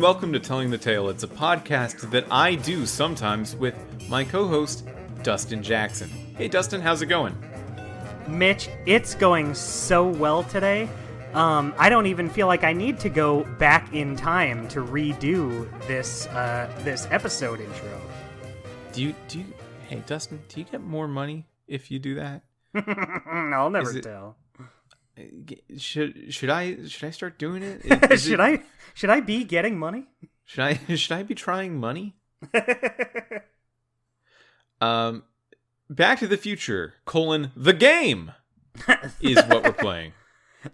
welcome to Telling the Tale. It's a podcast that I do sometimes with my co-host, Dustin Jackson. Hey, Dustin, how's it going? Mitch, it's going so well today. I don't even feel like I need to go back in time to redo this episode intro. Hey, Dustin, do you get more money if you do that? I'll never tell. Should I start doing it? Should I be getting money? Should I be trying money? Back to the Future, the game is what we're playing.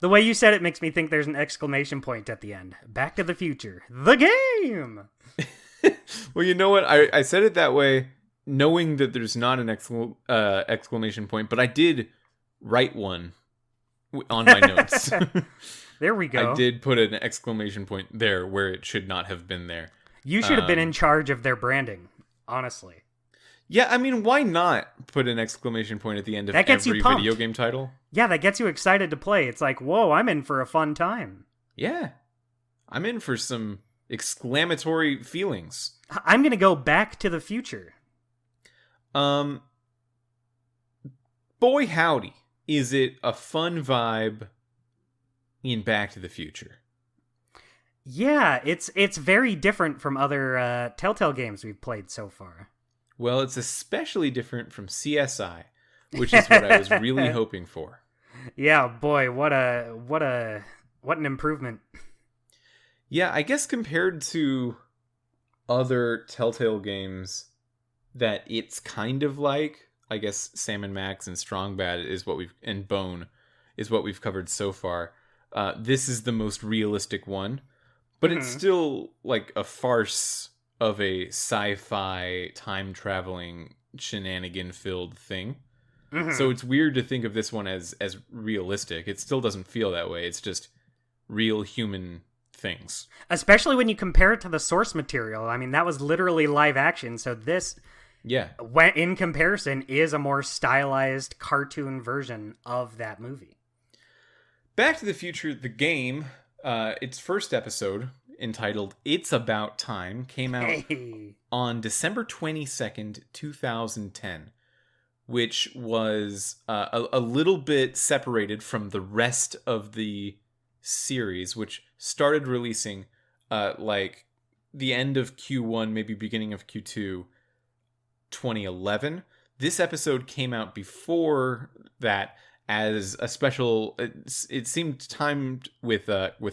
The way you said it makes me think there's an exclamation point at the end. Back to the Future, the game! Well, you know what? I said it that way, knowing that there's not an exclamation point, but I did write one on my notes. There we go. I did put an exclamation point there where it should not have been there. You should have been in charge of their branding, honestly. Yeah, I mean, why not put an exclamation point at the end of every video game title? Yeah, that gets you excited to play. It's like, whoa, I'm in for a fun time. Yeah, I'm in for some exclamatory feelings. I'm going to go Back to the Future. Boy howdy, is it a fun vibe in Back to the Future. Yeah, it's very different from other Telltale games we've played so far. Well, it's especially different from CSI, which is what I was really hoping for. Yeah, boy, what an improvement. Yeah, I guess compared to other Telltale games that it's kind of like, I guess Sam & Max and Strong Bad and Bone is what we've covered so far. This is the most realistic one, but it's still like a farce of a sci-fi time-traveling shenanigan-filled thing. Mm-hmm. So it's weird to think of this one as realistic. It still doesn't feel that way. It's just real human things. Especially when you compare it to the source material. I mean, that was literally live action, so this, in comparison, is a more stylized cartoon version of that movie. Back to the Future, the game, its first episode, entitled It's About Time, came out on December 22nd, 2010, which was a little bit separated from the rest of the series, which started releasing like the end of Q1, maybe beginning of Q2, 2011. This episode came out before that as a special, it seemed timed with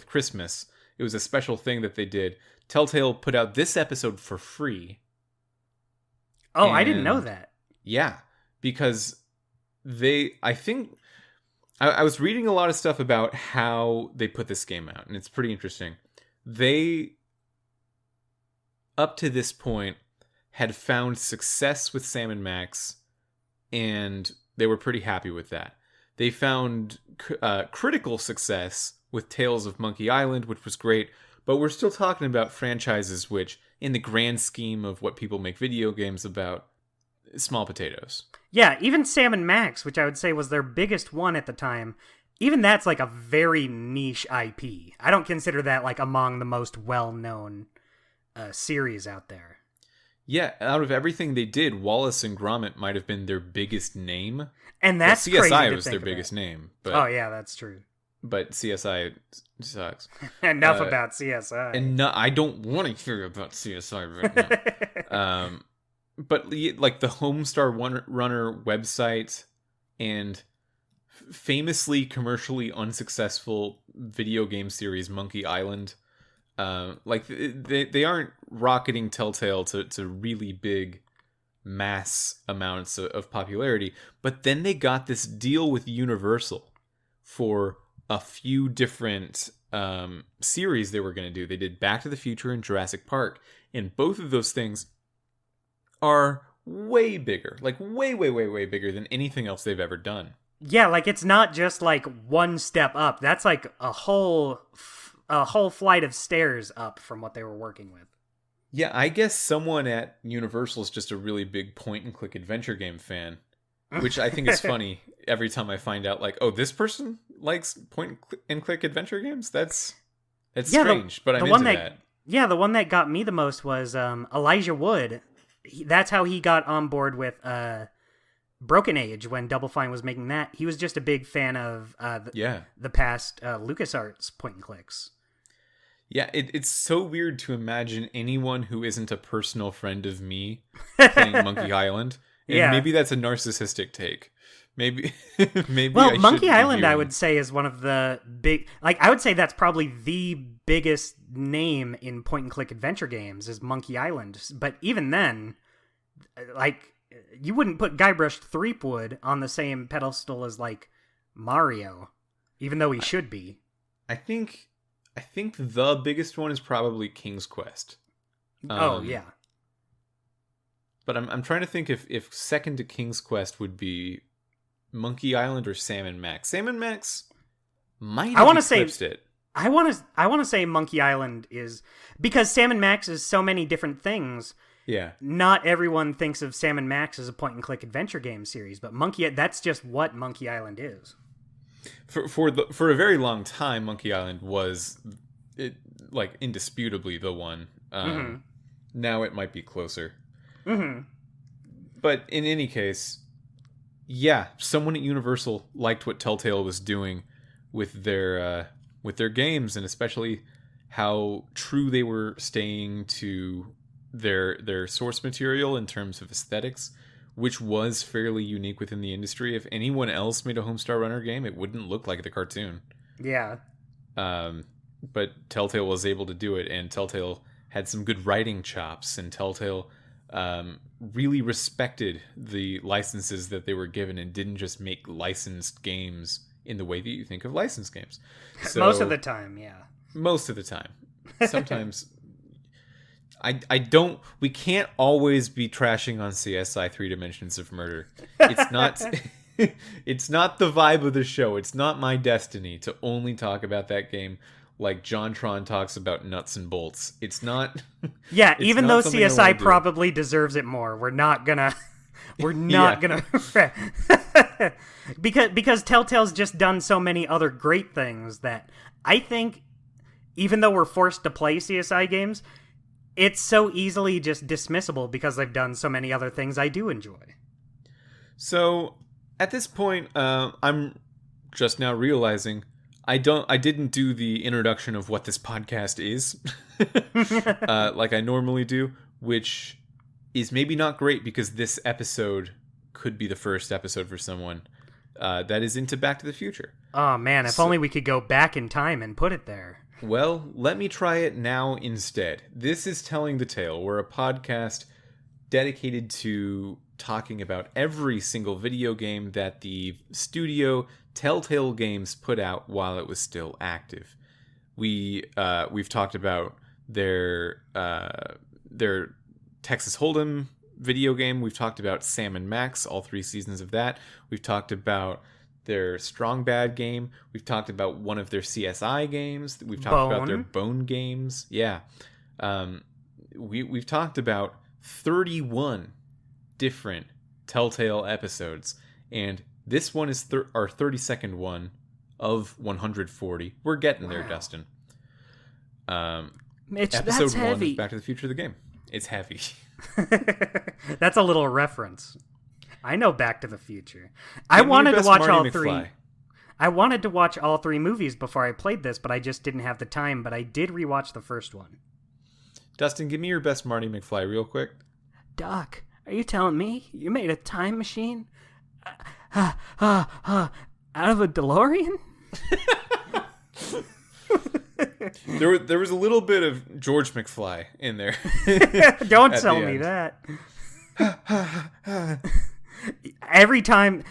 Christmas. It was a special thing that they did. Telltale put out this episode for free. Oh, I didn't know that. Yeah, because I was reading a lot of stuff about how they put this game out, and it's pretty interesting. They, up to this point, had found success with Sam & Max, and they were pretty happy with that. They found critical success with Tales of Monkey Island, which was great, but we're still talking about franchises which, in the grand scheme of what people make video games about, small potatoes. Yeah, even Sam & Max, which I would say was their biggest one at the time, even that's like a very niche IP. I don't consider that like among the most well-known series out there. Yeah, out of everything they did, Wallace and Gromit might have been their biggest name. And that's CSI crazy was their biggest name. But, oh, yeah, that's true. But CSI sucks. Enough about CSI. And I don't want to hear about CSI right now. But like the Homestar Runner website and famously commercially unsuccessful video game series Monkey Island, like they aren't rocketing Telltale to really big mass amounts of popularity, but then they got this deal with Universal for a few different series they were going to do. They did Back to the Future and Jurassic Park, and both of those things are way bigger, like way bigger than anything else they've ever done. Yeah, like it's not just like one step up. That's like a whole flight of stairs up from what they were working with. Yeah, I guess someone at Universal is just a really big point-and-click adventure game fan, which I think is funny every time I find out, like, oh, this person likes point-and-click adventure games? That's strange, but I'm into that. Yeah, the one that got me the most was Elijah Wood. That's how he got on board with Broken Age when Double Fine was making that. He was just a big fan of the past LucasArts point and clicks. Yeah, it's so weird to imagine anyone who isn't a personal friend of me playing Monkey Island. And maybe that's a narcissistic take. Maybe well, Monkey Island, I would say, is one of the big... I would say that's probably the biggest name in point-and-click adventure games is Monkey Island. But even then, you wouldn't put Guybrush Threepwood on the same pedestal as, Mario, even though he should be. I think the biggest one is probably King's Quest. Yeah. But I'm trying to think if second to King's Quest would be Monkey Island or Sam & Max. Sam & Max might have eclipsed it. I want to say Monkey Island is... Because Sam & Max is so many different things. Yeah. Not everyone thinks of Sam & Max as a point-and-click adventure game series, but that's just what Monkey Island is. For a very long time, Monkey Island was indisputably the one. Now it might be closer. Mm-hmm. But in any case, yeah, someone at Universal liked what Telltale was doing with their games, and especially how true they were staying to their source material in terms of aesthetics, which was fairly unique within the industry. If anyone else made a Homestar Runner game, it wouldn't look like the cartoon. Yeah. But Telltale was able to do it, and Telltale had some good writing chops, and Telltale really respected the licenses that they were given and didn't just make licensed games in the way that you think of licensed games. So, most of the time, yeah. Most of the time. Sometimes... we can't always be trashing on CSI 3 Dimensions of Murder. It's not it's not the vibe of the show. It's not my destiny to only talk about that game like JonTron talks about nuts and bolts. It's not... Yeah, even though CSI probably deserves it more, we're not gonna because Telltale's just done so many other great things that I think even though we're forced to play CSI games, it's so easily just dismissible because they've done so many other things I do enjoy. So, at this point, I'm just now realizing I didn't do the introduction of what this podcast is, like I normally do, which is maybe not great because this episode could be the first episode for someone that is into Back to the Future. Oh man, if only we could go back in time and put it there. Well, let me try it now instead. This is Telling the Tale. We're a podcast dedicated to talking about every single video game that the studio Telltale Games put out while it was still active. We've talked about their Texas Hold'em video game. We've talked about Sam & Max, all 3 seasons of that. We've talked about their Strong Bad game. We've talked about one of their CSI games. We've talked about their Bone games. Yeah. We've talked about 31 different Telltale episodes, and this one is our 32nd one of 140. We're getting there, Dustin. Mitch, episode that's 1 heavy. Of Back to the Future, the game. It's heavy. That's a little reference. I know Back to the Future. I wanted to watch all 3. I wanted to watch all 3 movies before I played this, but I just didn't have the time. But I did rewatch the first one. Dustin, give me your best Marty McFly real quick. Doc, are you telling me you made a time machine out of a DeLorean? There was a little bit of George McFly in there. Don't tell me that. Every time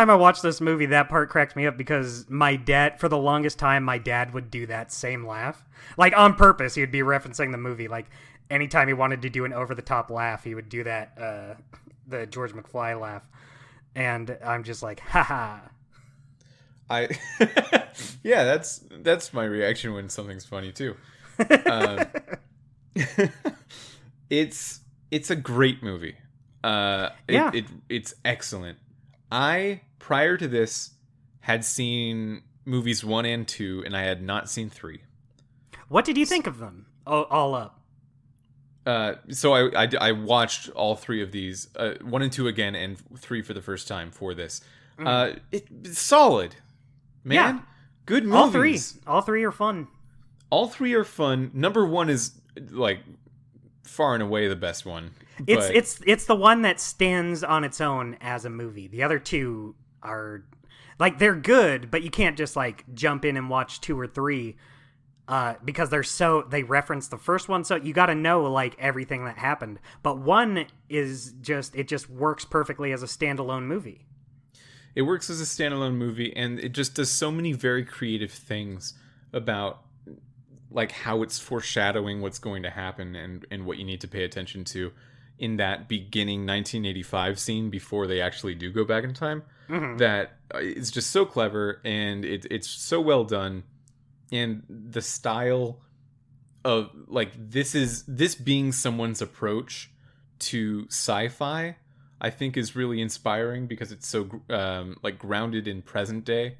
I watch this movie, that part cracks me up because my dad, for the longest time, my dad would do that same laugh. Like, on purpose, he would be referencing the movie. Like, anytime he wanted to do an over-the-top laugh, he would do that, the George McFly laugh. And I'm just like, haha. Yeah, that's my reaction when something's funny, too. It's a great movie. It's excellent. I, prior to this, had seen movies 1 and 2, and I had not seen 3. What did you think of them? All up. So I watched all three of these, 1 and 2 again, and 3 for the first time for this. It's solid, man. Yeah. Good movies. All three are fun. All three are fun. Number 1 is like far and away the best one. It's the one that stands on its own as a movie. The other two are like they're good, but you can't just like jump in and watch 2 or 3 because they reference the first one, so you got to know like everything that happened. But 1 is just works perfectly as a standalone movie. It works as a standalone movie, and it just does so many very creative things about like how it's foreshadowing what's going to happen and what you need to pay attention to in that beginning 1985 scene before they actually do go back in time. That it's just so clever, and it's so well done. And the style of like this being someone's approach to sci-fi, I think, is really inspiring because it's so like grounded in present day.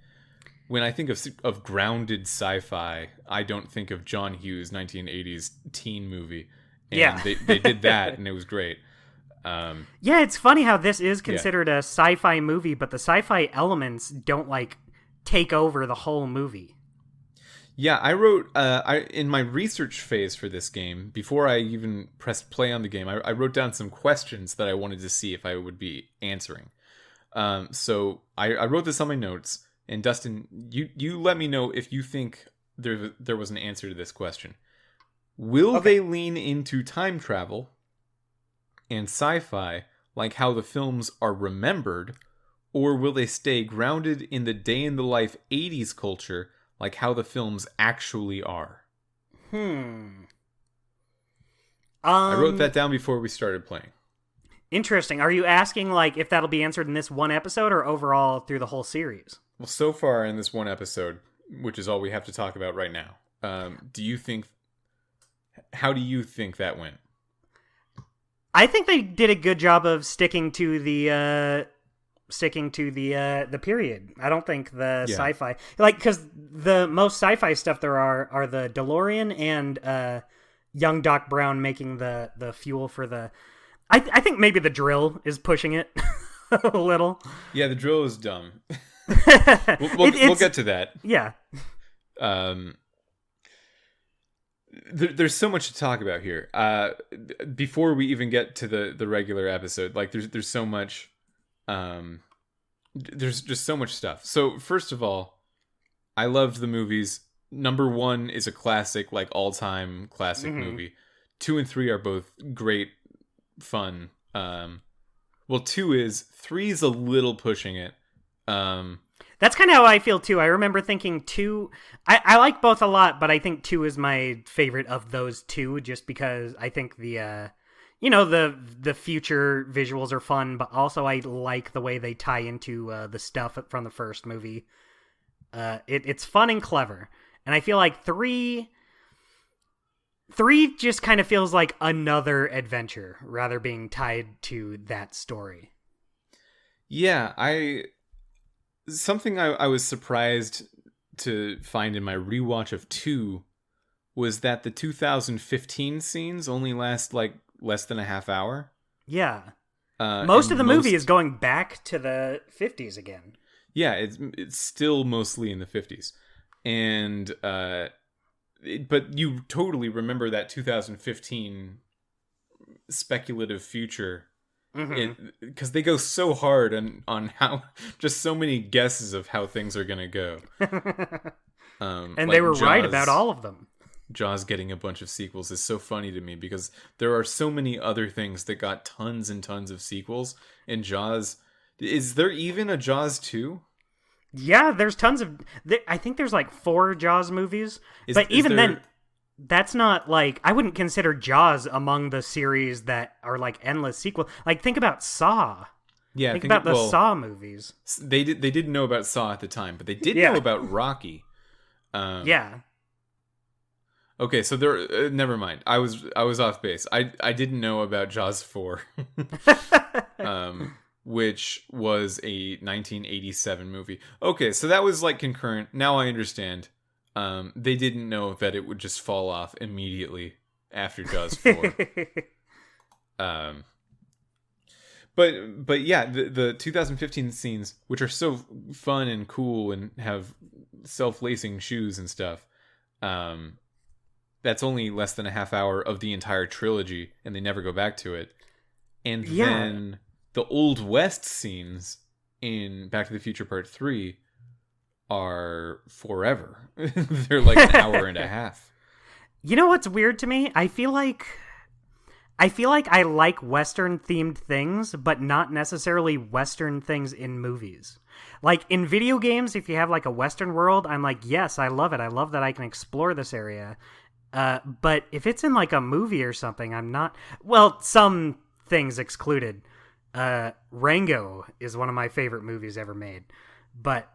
When I think of grounded sci-fi, I don't think of John Hughes' 1980s teen movie. And they did that, and it was great. Yeah, it's funny how this is considered a sci-fi movie, but the sci-fi elements don't like take over the whole movie. Yeah, I wrote in my research phase for this game, before I even pressed play on the game, I wrote down some questions that I wanted to see if I would be answering. So I wrote this on my notes, and Dustin, you let me know if you think there was an answer to this question. Will they lean into time travel and sci-fi like how the films are remembered, or will they stay grounded in the day-in-the-life 80s culture like how the films actually are? I wrote that down before we started playing. Interesting. Are you asking like if that'll be answered in this one episode or overall through the whole series? Well, so far in this one episode, which is all we have to talk about right now, how do you think that went? I think they did a good job of sticking to the period. I don't think the sci-fi, like, because the most sci-fi stuff there are the DeLorean and young Doc Brown making the fuel for the. I think maybe the drill is pushing it a little. Yeah, the drill is dumb. We'll get to that. Yeah. There's so much to talk about here. Before we even get to the regular episode, like there's so much. There's just so much stuff. So first of all, I loved the movies. Number 1 is a classic, like all-time classic movie. 2 and 3 are both great fun. Well, 2 is. 3 is a little pushing it. That's kind of how I feel too. I remember thinking 2. I like both a lot, but I think 2 is my favorite of those 2, just because I think the future visuals are fun, but also I like the way they tie into the stuff from the first movie. It's fun and clever, and I feel like 3 just kind of feels like another adventure rather being tied to that story. Yeah, something I was surprised to find in my rewatch of 2 was that the 2015 scenes only last like less than a half hour. Yeah. Most of the movie is going back to the 50s again. Yeah, it's still mostly in the 50s. And but you totally remember that 2015 speculative future. Because they go so hard on how just so many guesses of how things are gonna go. And like they were right about all of them. Jaws getting a bunch of sequels is so funny to me because there are so many other things that got tons and tons of sequels. And Jaws, is there even a Jaws 2? Yeah, there's tons of. I think there's like 4 Jaws movies, but even then, that's not like I wouldn't consider Jaws among the series that are like endless sequel. Like think about Saw. Yeah, think about the Saw movies. They didn't know about Saw at the time, but they did know about Rocky. Yeah. Okay, so there. Never mind. I was off base. I didn't know about Jaws 4, which was a 1987 movie. Okay, so that was like concurrent. Now I understand. They didn't know that it would just fall off immediately after Jaws 4. um, but yeah, the 2015 scenes, which are so fun and cool and have self-lacing shoes and stuff, that's only less than a half hour of the entire trilogy, and they never go back to it. And then the Old West scenes in Back to the Future Part 3 are forever. They're like an hour and a half. You know what's weird to me? I feel like I like Western themed things, but not necessarily Western things in movies. Like in video games, if you have like a Western world, I'm like, yes, I love it. I love that I can explore this area. But if it's in like a movie or something, I'm not. Well, some things excluded. Rango is one of my favorite movies ever made. But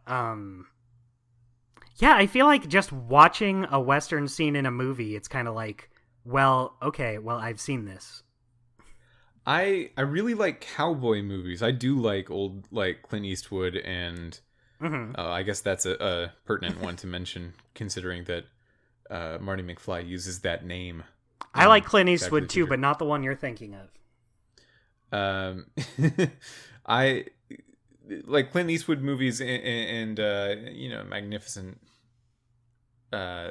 yeah, I feel like just watching a Western scene in a movie, it's kind of like, well, okay, well, I've seen this. I really like cowboy movies. I do like old, like Clint Eastwood, and I guess that's a pertinent one to mention, considering that Marty McFly uses that name. I like Clint Eastwood too, but not the one you're thinking of. I like Clint Eastwood movies and you know, Magnificent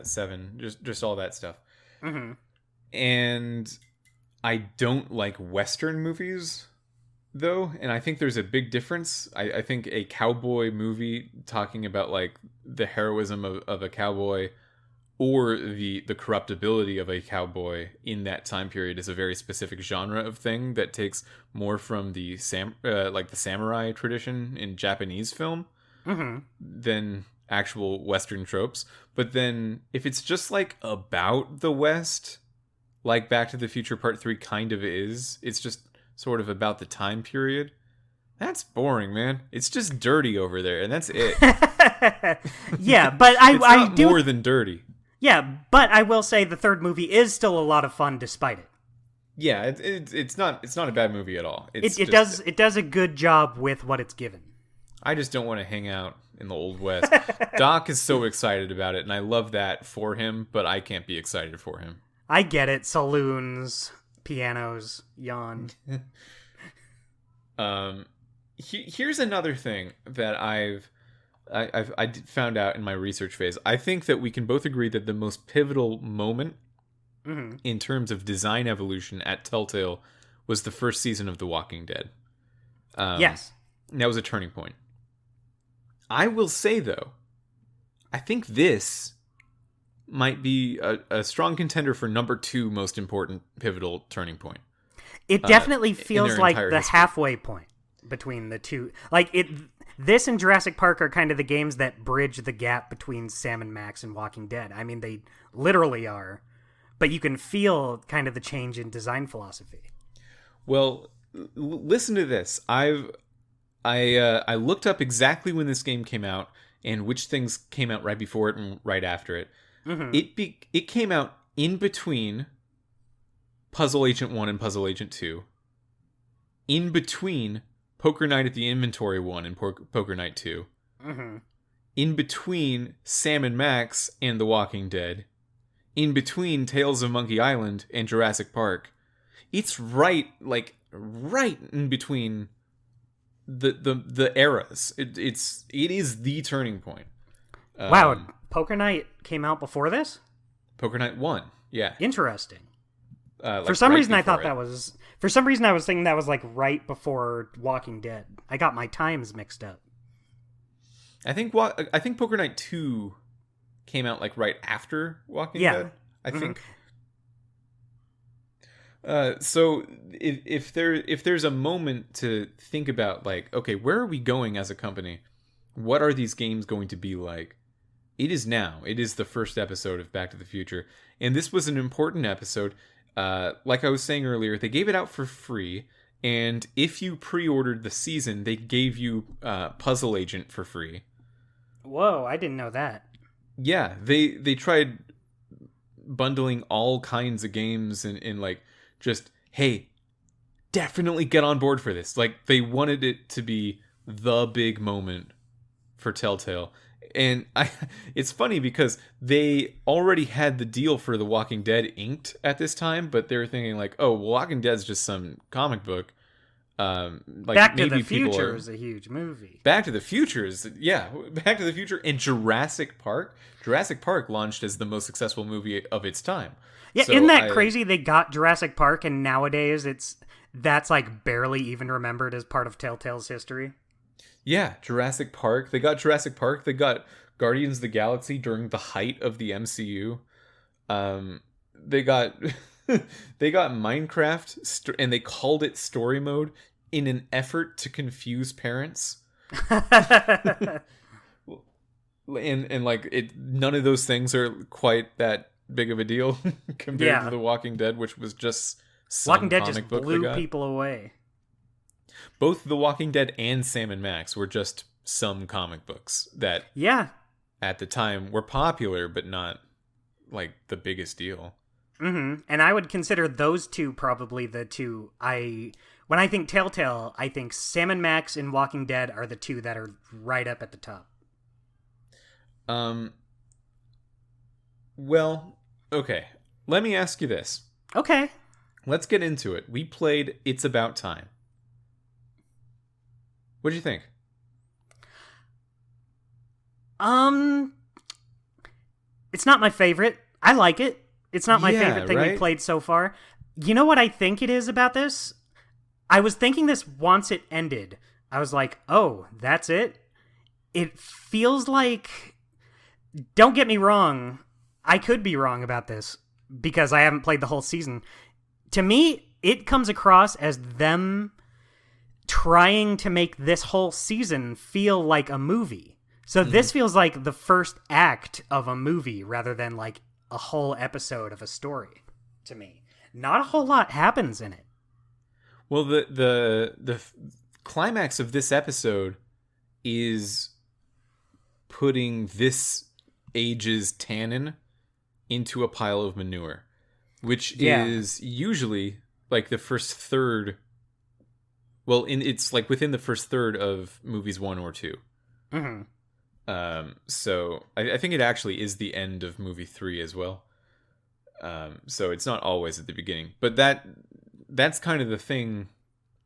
Seven, just all that stuff. And I don't like Western movies, though, and I think there's a big difference. I think a cowboy movie talking about like the heroism of a cowboy or the corruptibility of a cowboy in that time period is a very specific genre of thing that takes more from the like the samurai tradition in Japanese film than actual Western tropes. But then if it's just like about the West, like Back to the Future Part 3 kind of is, it's just sort of about the time period, that's boring, man. It's just dirty over there, and that's it. Yeah, but I do more than dirty. Yeah, but I will say the third movie is still a lot of fun despite it. Yeah, it's not a bad movie at all. It does a good job with what it's given. I just don't want to hang out in the Old West. Doc is so excited about it, and I love that for him, but I can't be excited for him. I get it. Saloons, pianos, yawn. Here's another thing that I found out in my research phase. I think that we can both agree that the most pivotal moment in terms of design evolution at Telltale was the first season of The Walking Dead. Yes. That was a turning point. I will say, though, I think this might be a strong contender for number 2 most important pivotal turning point. It definitely feels like the halfway point between the two. Like this and Jurassic Park are kind of the games that bridge the gap between Sam and Max and Walking Dead. I mean, they literally are, but you can feel kind of the change in design philosophy. Well, listen to this. I looked up exactly when this game came out and which things came out right before it and right after it. It came out in between Puzzle Agent 1 and Puzzle Agent 2. In between Poker Night at the Inventory 1 and Poker Night 2. In between Sam and Max and The Walking Dead. In between Tales of Monkey Island and Jurassic Park. It's right in between the eras. It is the turning point. Wow, Poker Night came out before this? Poker Night 1, yeah. Interesting. Like for some right reason, I thought it. that was. For some reason, I was thinking that was like right before Walking Dead. I got my times mixed up. I think Poker Night 2 came out like right after Walking Dead. I think. So if there's a moment to think about, like, okay, where are we going as a company? What are these games going to be like? It is now. It is the first episode of Back to the Future, and this was an important episode. Like I was saying earlier, they gave it out for free, and if you pre-ordered the season, they gave you Puzzle Agent for free. Whoa, I didn't know that. Yeah, they tried bundling all kinds of games and like, just, hey, definitely get on board for this. Like, they wanted it to be the big moment for Telltale, And it's funny because they already had the deal for The Walking Dead inked at this time, but they were thinking like, oh, Walking Dead's just some comic book. Like Back to maybe the Future are, is a huge movie. Back to the Future is, yeah, Back to the Future and Jurassic Park. Jurassic Park launched as the most successful movie of its time. Yeah, So isn't that crazy? They got Jurassic Park, and nowadays that's like barely even remembered as part of Telltale's history. Yeah, Jurassic Park. They got Jurassic Park. They got Guardians of the Galaxy during the height of the MCU. They got they got Minecraft, and they called it story mode in an effort to confuse parents. and like none of those things are quite that big of a deal compared to The Walking Dead, which was just some Walking Dead comic just book blew people away. Both The Walking Dead and Sam and Max were just some comic books that at the time were popular, but not like the biggest deal. Mm-hmm. And I would consider those two probably the two when I think Telltale, I think Sam and Max and Walking Dead are the two that are right up at the top. Well, okay. Let me ask you this. Okay. Let's get into it. We played It's About Time. What do you think? It's not my favorite. I like it. It's not my favorite thing we played so far. You know what I think it is about this? I was thinking this once it ended. I was like, oh, that's it? It feels like... Don't get me wrong. I could be wrong about this because I haven't played the whole season. To me, it comes across as them trying to make this whole season feel like a movie. So this feels like the first act of a movie rather than like a whole episode of a story to me. Not a whole lot happens in it. Well, the climax of this episode is putting this age's Tannen into a pile of manure, which is usually like the first third. Well, it's like within the first third of movies 1 or 2. Mm-hmm. So I think it actually is the end of movie 3 as well. So it's not always at the beginning, but that's kind of the thing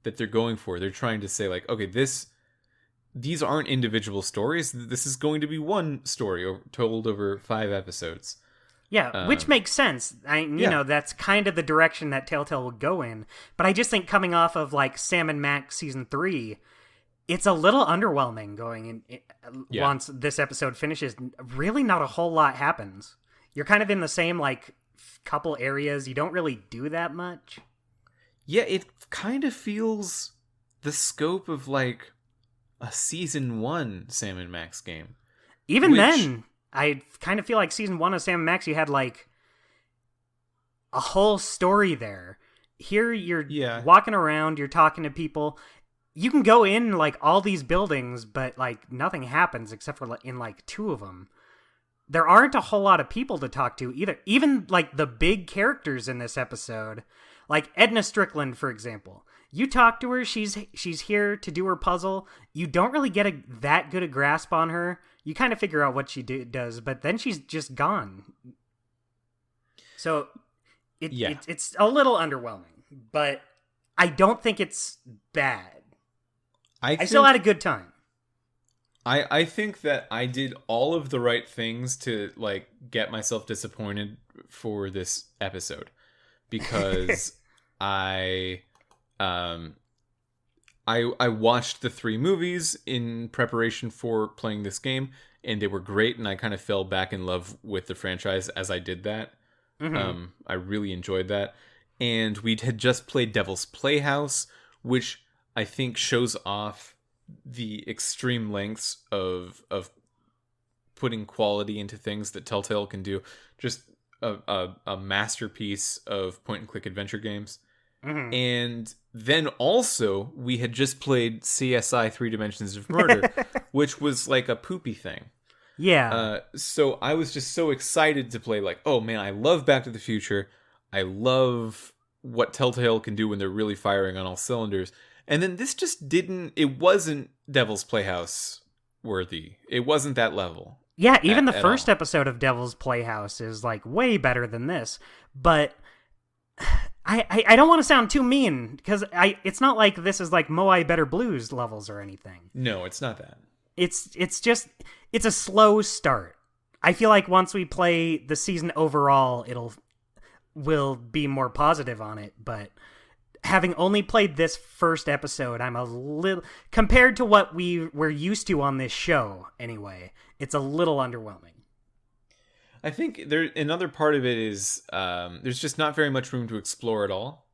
that they're going for. They're trying to say like, okay, these aren't individual stories. This is going to be one story told over 5 episodes. Yeah, which makes sense. You know, that's kind of the direction that Telltale would go in. But I just think coming off of like Sam and Max season 3, it's a little underwhelming going in. Once this episode finishes, really not a whole lot happens. You're kind of in the same like couple areas. You don't really do that much. Yeah, it kind of feels the scope of like a season 1 Sam and Max game. Even then, I kind of feel like season 1 of Sam and Max, you had like a whole story there. Here you're walking around, you're talking to people. You can go in like all these buildings, but like nothing happens except for in like 2 of them. There aren't a whole lot of people to talk to either. Even like the big characters in this episode, like Edna Strickland, for example. You talk to her, she's here to do her puzzle. You don't really get that good a grasp on her. You kind of figure out what she does, but then she's just gone. So it's a little underwhelming, but I don't think it's bad. I still had a good time. I think that I did all of the right things to like get myself disappointed for this episode because I watched the 3 movies in preparation for playing this game, and they were great, and I kind of fell back in love with the franchise as I did that. Mm-hmm. I really enjoyed that. And we had just played Devil's Playhouse, which I think shows off the extreme lengths of putting quality into things that Telltale can do. Just a masterpiece of point-and-click adventure games. Mm-hmm. And then also, we had just played CSI 3 Dimensions of Murder, which was like a poopy thing. Yeah. So I was just so excited to play like, oh man, I love Back to the Future. I love what Telltale can do when they're really firing on all cylinders. And then this just it wasn't Devil's Playhouse worthy. It wasn't that level. Yeah, even the at first all. episode of Devil's Playhouse is like way better than this. But I don't want to sound too mean because it's not like this is like Moai Better Blues levels or anything. No, it's not that. It's just it's a slow start. I feel like once we play the season overall, will be more positive on it, but having only played this first episode, I'm a little compared to what we're used to on this show anyway, it's a little underwhelming. I think another part of it is there's just not very much room to explore at all.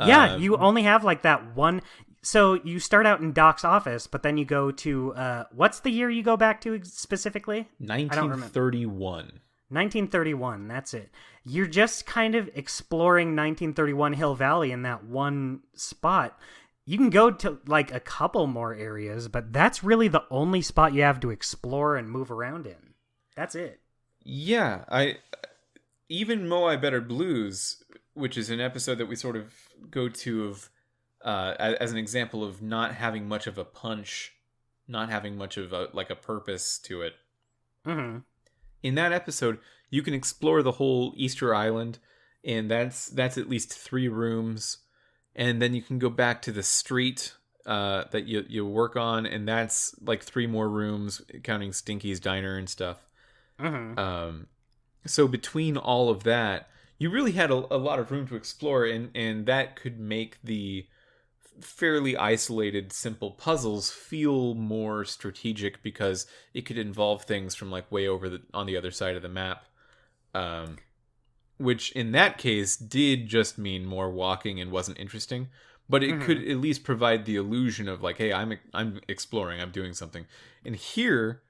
Yeah, you only have like that one. So you start out in Doc's office, but then you go to what's the year you go back to specifically? 1931. 1931, that's it. You're just kind of exploring 1931 Hill Valley in that one spot. You can go to like a couple more areas, but that's really the only spot you have to explore and move around in. That's it. Yeah, even Moai Better Blues, which is an episode that we sort of go to of as an example of not having much of a punch, not having much of a purpose to it. Mm-hmm. In that episode, you can explore the whole Easter Island, and that's at least 3 rooms, and then you can go back to the street that you work on, and that's like 3 more rooms, counting Stinky's Diner and stuff. Mm-hmm. So between all of that, you really had a lot of room to explore, and that could make the fairly isolated, simple puzzles feel more strategic because it could involve things from like way over on the other side of the map, which in that case did just mean more walking and wasn't interesting. But it could at least provide the illusion of like, hey, I'm exploring, I'm doing something. And here,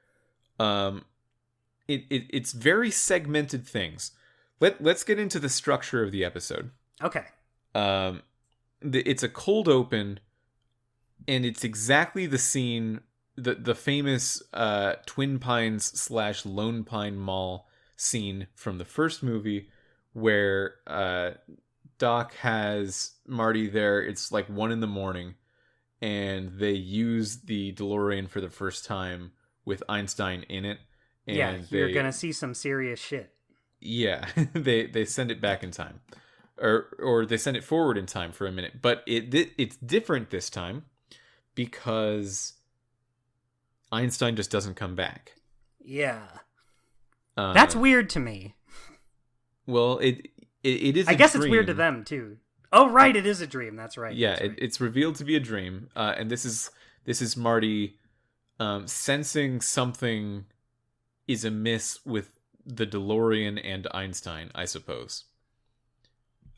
it's very segmented things. Let's get into the structure of the episode. Okay. It's a cold open, and it's exactly the scene, the famous Twin Pines / Lone Pine Mall scene from the first movie, where Doc has Marty there. It's like 1 a.m, and they use the DeLorean for the first time with Einstein in it. And yeah, you're gonna see some serious shit. Yeah, they send it back in time, or they send it forward in time for a minute. But it's different this time because Einstein just doesn't come back. Yeah, that's weird to me. Well, it is. I guess it's weird to them too. Oh, right, it is a dream. That's right. Yeah, that's right. It's revealed to be a dream, and this is Marty sensing something is amiss with the DeLorean and Einstein, I suppose.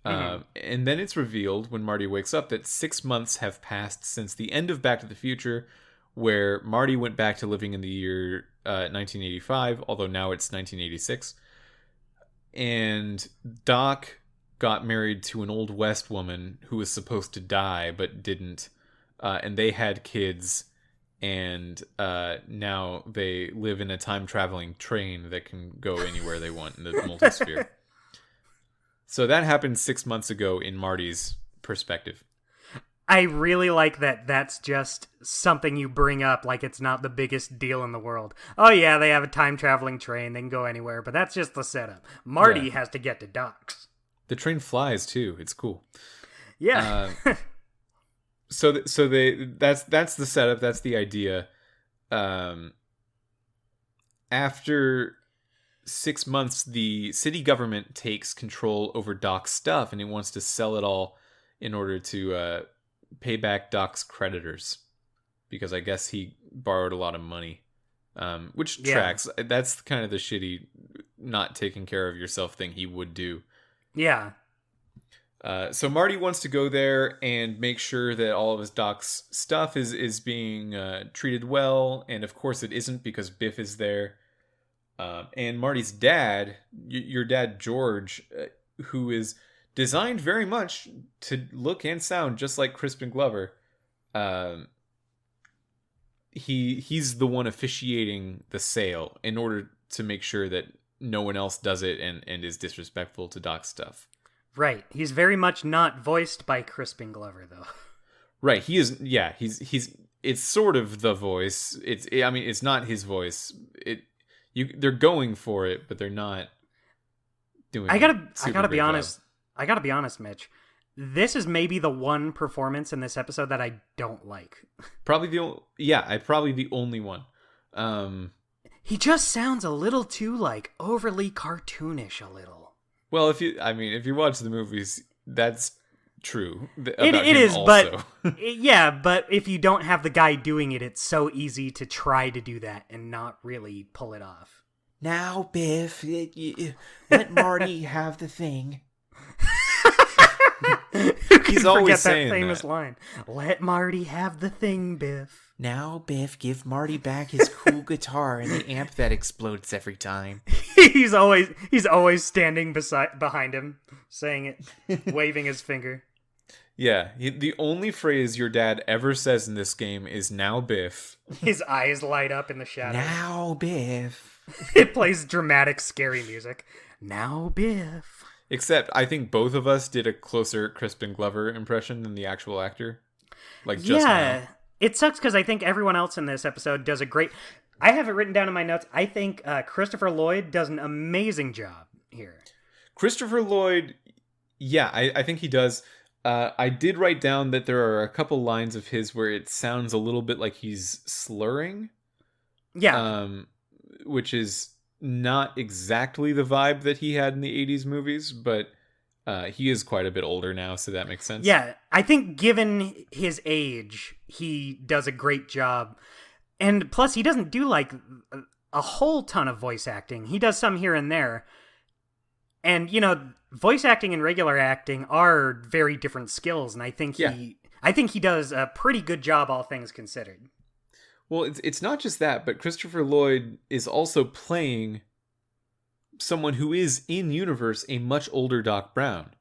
And then it's revealed when Marty wakes up that 6 months have passed since the end of Back to the Future, where Marty went back to living in the year 1985, although now it's 1986. And Doc got married to an Old West woman who was supposed to die but didn't. And they had kids, and now they live in a time-traveling train that can go anywhere they want in the multisphere. So that happened 6 months ago in Marty's perspective. I really like that that's just something you bring up like it's not the biggest deal in the world. Oh yeah, they have a time-traveling train, they can go anywhere, but that's just the setup. Marty has to get to Doc's. The train flies, too. It's cool. Yeah. So that's the setup. That's the idea. After 6 months, the city government takes control over Doc's stuff, and it wants to sell it all in order to pay back Doc's creditors, because I guess he borrowed a lot of money, which tracks. That's kind of the shitty, not taking care of yourself thing he would do. Yeah. So Marty wants to go there and make sure that all of his Doc's stuff is being treated well, and of course it isn't because Biff is there. And Marty's dad, your dad George, who is designed very much to look and sound just like Crispin Glover, he's the one officiating the sale in order to make sure that no one else does it and is disrespectful to Doc's stuff. Right. He's very much not voiced by Crispin Glover, though. Right. He is. Yeah. He's it's sort of the voice. I mean, it's not his voice. They're going for it, but they're not doing. I I gotta be honest. I gotta be honest, Mitch. This is maybe the one performance in this episode that I don't like. Probably probably the only one. He just sounds a little too like overly cartoonish. A little. Well, if you watch the movies, that's true. It is, also. But yeah, but if you don't have the guy doing it, it's so easy to try to do that and not really pull it off. Now, Biff, let Marty have the thing. He's always saying that famous line. Let Marty have the thing, Biff. Now, Biff, give Marty back his cool guitar and the amp that explodes every time. He's always standing behind him, saying it, waving his finger. Yeah, the only phrase your dad ever says in this game is "Now, Biff." His eyes light up in the shadows. Now, Biff. It plays dramatic, scary music. Now, Biff. Except, I think both of us did a closer Crispin Glover impression than the actual actor. Like, just now. It sucks because I think everyone else in this episode does a great... I have it written down in my notes. I think Christopher Lloyd does an amazing job here. Christopher Lloyd, yeah, I think he does. I did write down that there are a couple lines of his where it sounds a little bit like he's slurring. Yeah. Which is not exactly the vibe that he had in the 80s movies, but he is quite a bit older now, so that makes sense. Yeah, I think given his age, he does a great job. And plus, he doesn't do like a whole ton of voice acting. He does some here and there. And, voice acting and regular acting are very different skills, and I think he does a pretty good job, all things considered. Well, it's not just that, but Christopher Lloyd is also playing someone who is in universe a much older Doc Brown.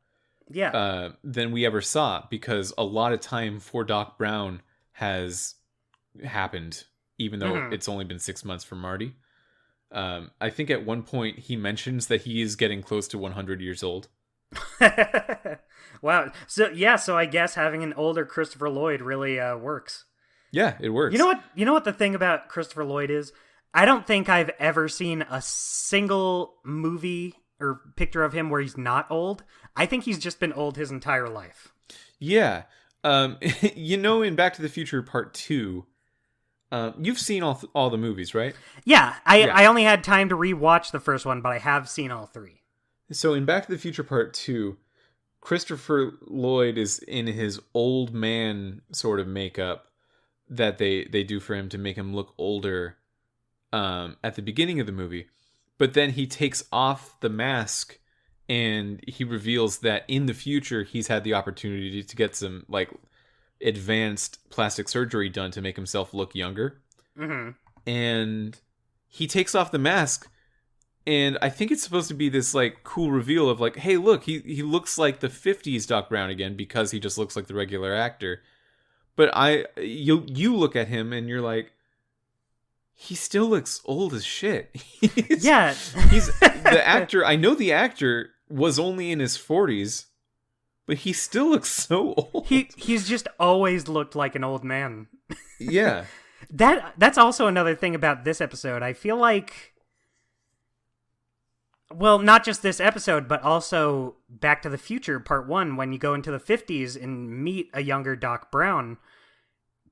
Yeah. Than we ever saw, because a lot of time for Doc Brown has happened, even though it's only been 6 months for Marty. I think at one point he mentions that he is getting close to 100 years old. Wow. So I guess having an older Christopher Lloyd really works. Yeah, it works. You know what the thing about Christopher Lloyd is? I don't think I've ever seen a single movie or picture of him where he's not old. I think he's just been old his entire life. Yeah. In Back to the Future Part 2, you've seen all the movies, right? Yeah, I only had time to rewatch the first one, but I have seen all three. So in Back to the Future Part 2, Christopher Lloyd is in his old man sort of makeup that they do for him to make him look older at the beginning of the movie. But then he takes off the mask and he reveals that in the future he's had the opportunity to get some like advanced plastic surgery done to make himself look younger. Mm-hmm. And he takes off the mask, and I think it's supposed to be this like cool reveal of like, hey, look, he looks like the 50s Doc Brown again because he just looks like the regular actor. But you look at him and you're like, he still looks old as shit. He's the actor. I know the actor was only in his 40s, but he still looks so old. He's just always looked like an old man. Yeah. That's also another thing about this episode. I feel like, well, not just this episode, but also Back to the Future Part 1, when you go into the 50s and meet a younger Doc Brown,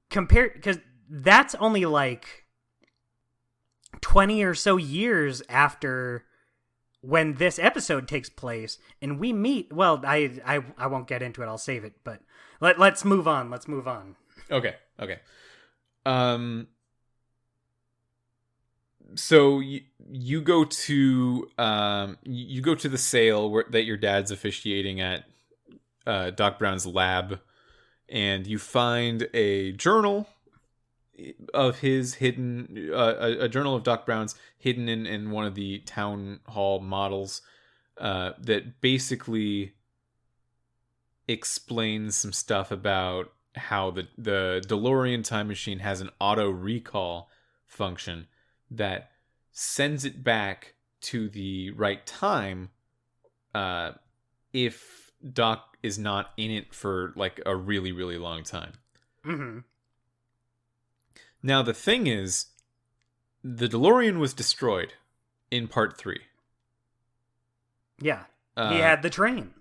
because that's only like 20 or so years after when this episode takes place, and we meet, well, I won't get into it, I'll save it, but let's move on. Okay. So you go to the sale that your dad's officiating at Doc Brown's lab, and you find a journal of his hidden, a journal of Doc Brown's hidden in one of the town hall models that basically explains some stuff about how the DeLorean time machine has an auto recall function that sends it back to the right time if Doc is not in it for like a really, really long time. Mm-hmm. Now, the thing is, the DeLorean was destroyed in part 3. Yeah. He had the train.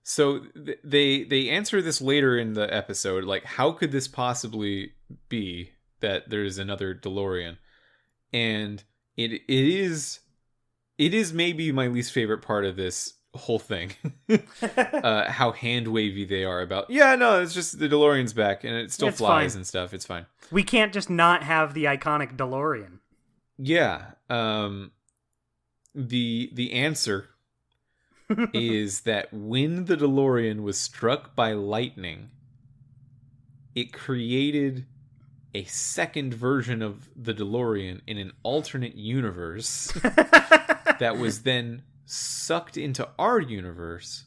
So they answer this later in the episode, like, how could this possibly be that there's another DeLorean? And it is maybe my least favorite part of this whole thing. How hand wavy they are about, yeah, no, it's just the DeLorean's back and it still flies fine. and stuff. It's fine. We can't just not have the iconic DeLorean. Yeah. The answer is that when the DeLorean was struck by lightning, it created a second version of the DeLorean in an alternate universe that was then sucked into our universe.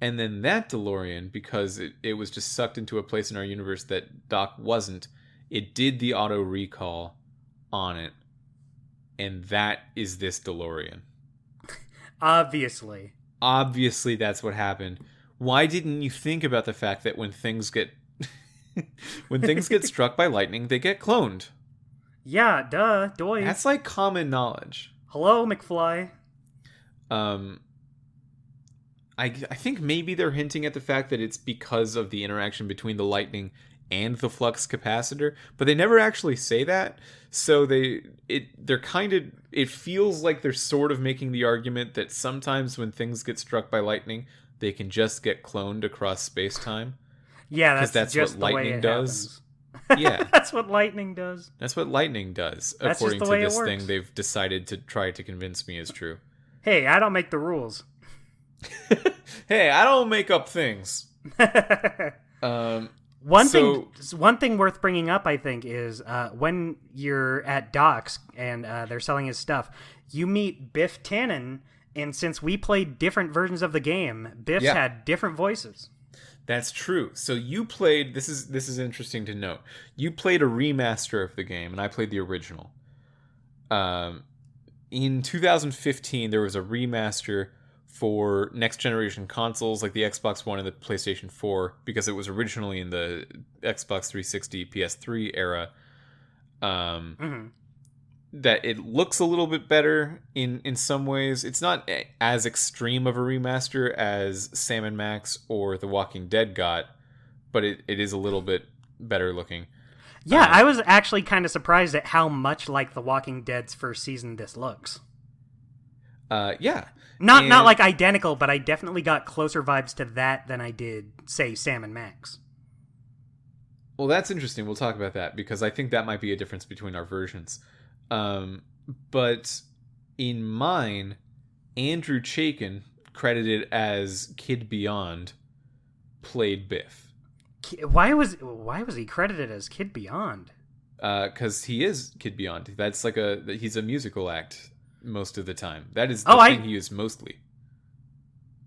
And then that DeLorean, because it was just sucked into a place in our universe that Doc wasn't, it did the auto recall on it. And that is this DeLorean. Obviously. Obviously, that's what happened. Why didn't you think about the fact that when things get struck by lightning, they get cloned? Yeah, duh, doy. That's like common knowledge. Hello, McFly. I think maybe they're hinting at the fact that it's because of the interaction between the lightning and the flux capacitor, but they never actually say that. So it feels like they're sort of making the argument that sometimes when things get struck by lightning, they can just get cloned across space-time. Yeah, that's just what the way lightning it does. happens. Yeah. That's what lightning does. That's what lightning does, That's according just to the way it this works. thing they've decided to try to convince me is true. Hey, I don't make the rules. Hey, I don't make up things. One thing worth bringing up, I think, is when you're at Doc's and they're selling his stuff, you meet Biff Tannen, and since we played different versions of the game, Biff's had different voices. That's true. So you played, this is interesting to note. You played a remaster of the game, and I played the original. In 2015, there was a remaster for next generation consoles like the Xbox One and the PlayStation 4, because it was originally in the Xbox 360 PS3 era. That it looks a little bit better in some ways. It's not as extreme of a remaster as Sam & Max or The Walking Dead got, but it is a little bit better looking. Yeah, I was actually kind of surprised at how much like The Walking Dead's first season this looks. Yeah. Not like identical, but I definitely got closer vibes to that than I did, say, Sam & Max. Well, that's interesting. We'll talk about that, because I think that might be a difference between our versions. But in mine, Andrew Chaikin, credited as Kid Beyond, played Biff. Why was he credited as Kid Beyond? Because he is Kid Beyond. That's like he's a musical act most of the time. That is the thing he is mostly.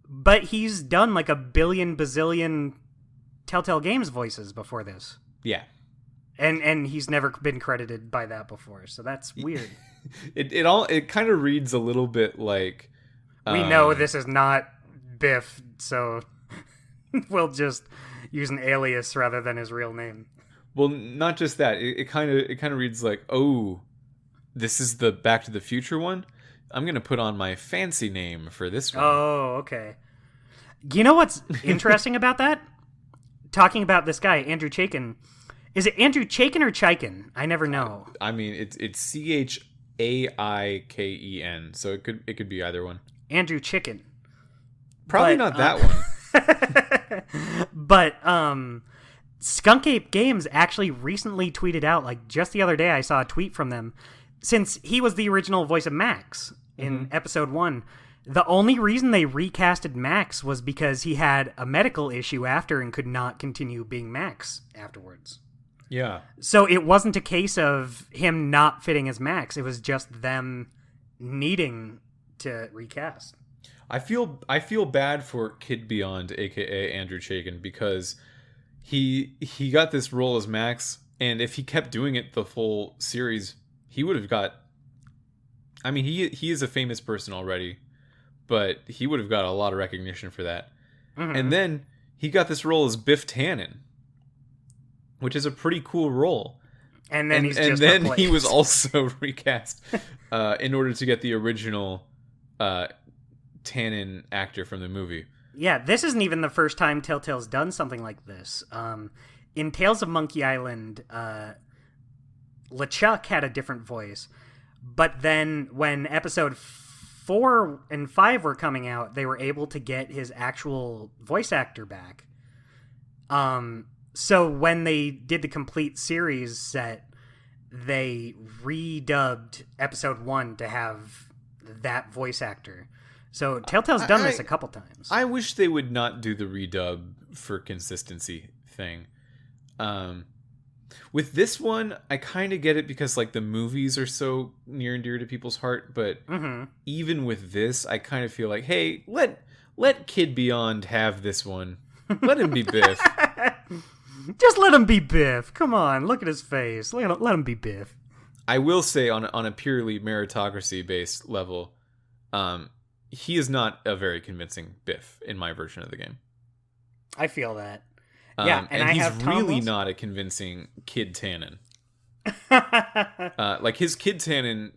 But he's done like a billion bazillion Telltale Games voices before this. Yeah. And he's never been credited by that before, so that's weird. It kind of reads a little bit like we know this is not Biff, so we'll just use an alias rather than his real name. Well, not just that. It kind of reads like, oh, this is the Back to the Future one. I'm gonna put on my fancy name for this one. Oh, okay. You know what's interesting about that? Talking about this guy, Andrew Chaikin. Is it Andrew Chaikin or Chaikin? I never know. I mean, it's CHAIKEN, so it could be either one. Andrew Chicken. Probably not that one. But Skunk Ape Games actually recently tweeted out, like just the other day I saw a tweet from them, since he was the original voice of Max in episode 1, the only reason they recasted Max was because he had a medical issue after and could not continue being Max afterwards. Yeah. So it wasn't a case of him not fitting as Max. It was just them needing to recast. I feel bad for Kid Beyond, aka Andrew Chaikin, because he got this role as Max, and if he kept doing it the full series, he would have got. I mean, he is a famous person already, but he would have got a lot of recognition for that. Mm-hmm. And then he got this role as Biff Tannen, which is a pretty cool role. And then he's and just then replaced. he was also recast in order to get the original Tannen actor from the movie. Yeah, this isn't even the first time Telltale's done something like this. In Tales of Monkey Island, LeChuck had a different voice, but then when episode 4 and 5 were coming out, they were able to get his actual voice actor back. So when they did the complete series set, they redubbed episode 1 to have that voice actor. So Telltale's done this a couple times. I wish they would not do the redub for consistency thing. With this one, I kind of get it because like the movies are so near and dear to people's heart, but even with this, I kind of feel like, hey, let Kid Beyond have this one. Let him be Biff. Just let him be Biff. Come on, look at his face. Let him be Biff. I will say on a purely meritocracy based level, he is not a very convincing Biff in my version of the game. I feel that. Yeah, and he's have Tom really Wilson. not a convincing Kid Tannen. Like his Kid Tannen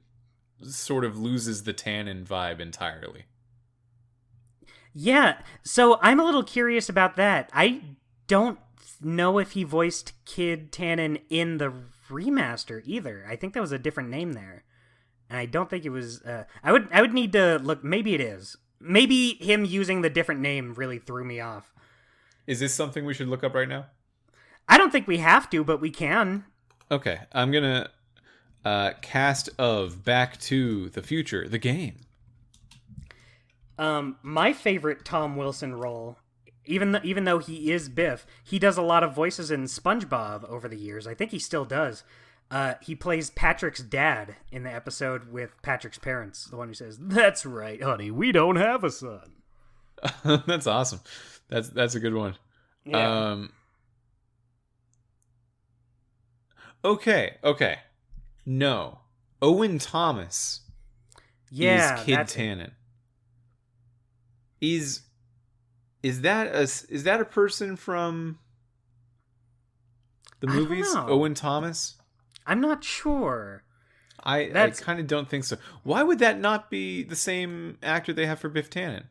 sort of loses the Tannen vibe entirely. Yeah, so I'm a little curious about that. I don't know if he voiced Kid Tannen in the remaster either. I think that was a different name there. And I don't think it was... I would need to look... Maybe it is. Maybe him using the different name really threw me off. Is this something we should look up right now? I don't think we have to, but we can. Okay, I'm gonna cast of Back to the Future, the game. My favorite Tom Wilson role, even though he is Biff, he does a lot of voices in SpongeBob over the years. I think he still does. He plays Patrick's dad in the episode with Patrick's parents, the one who says, "That's right, honey, we don't have a son." That's awesome. That's a good one. Yeah. Okay. No. Owen Thomas Yeah, is Kid that's it. Tannen. Is that a person from the I don't movies? know. Owen Thomas? I'm not sure. I kind of don't think so. Why would that not be the same actor they have for Biff Tannen?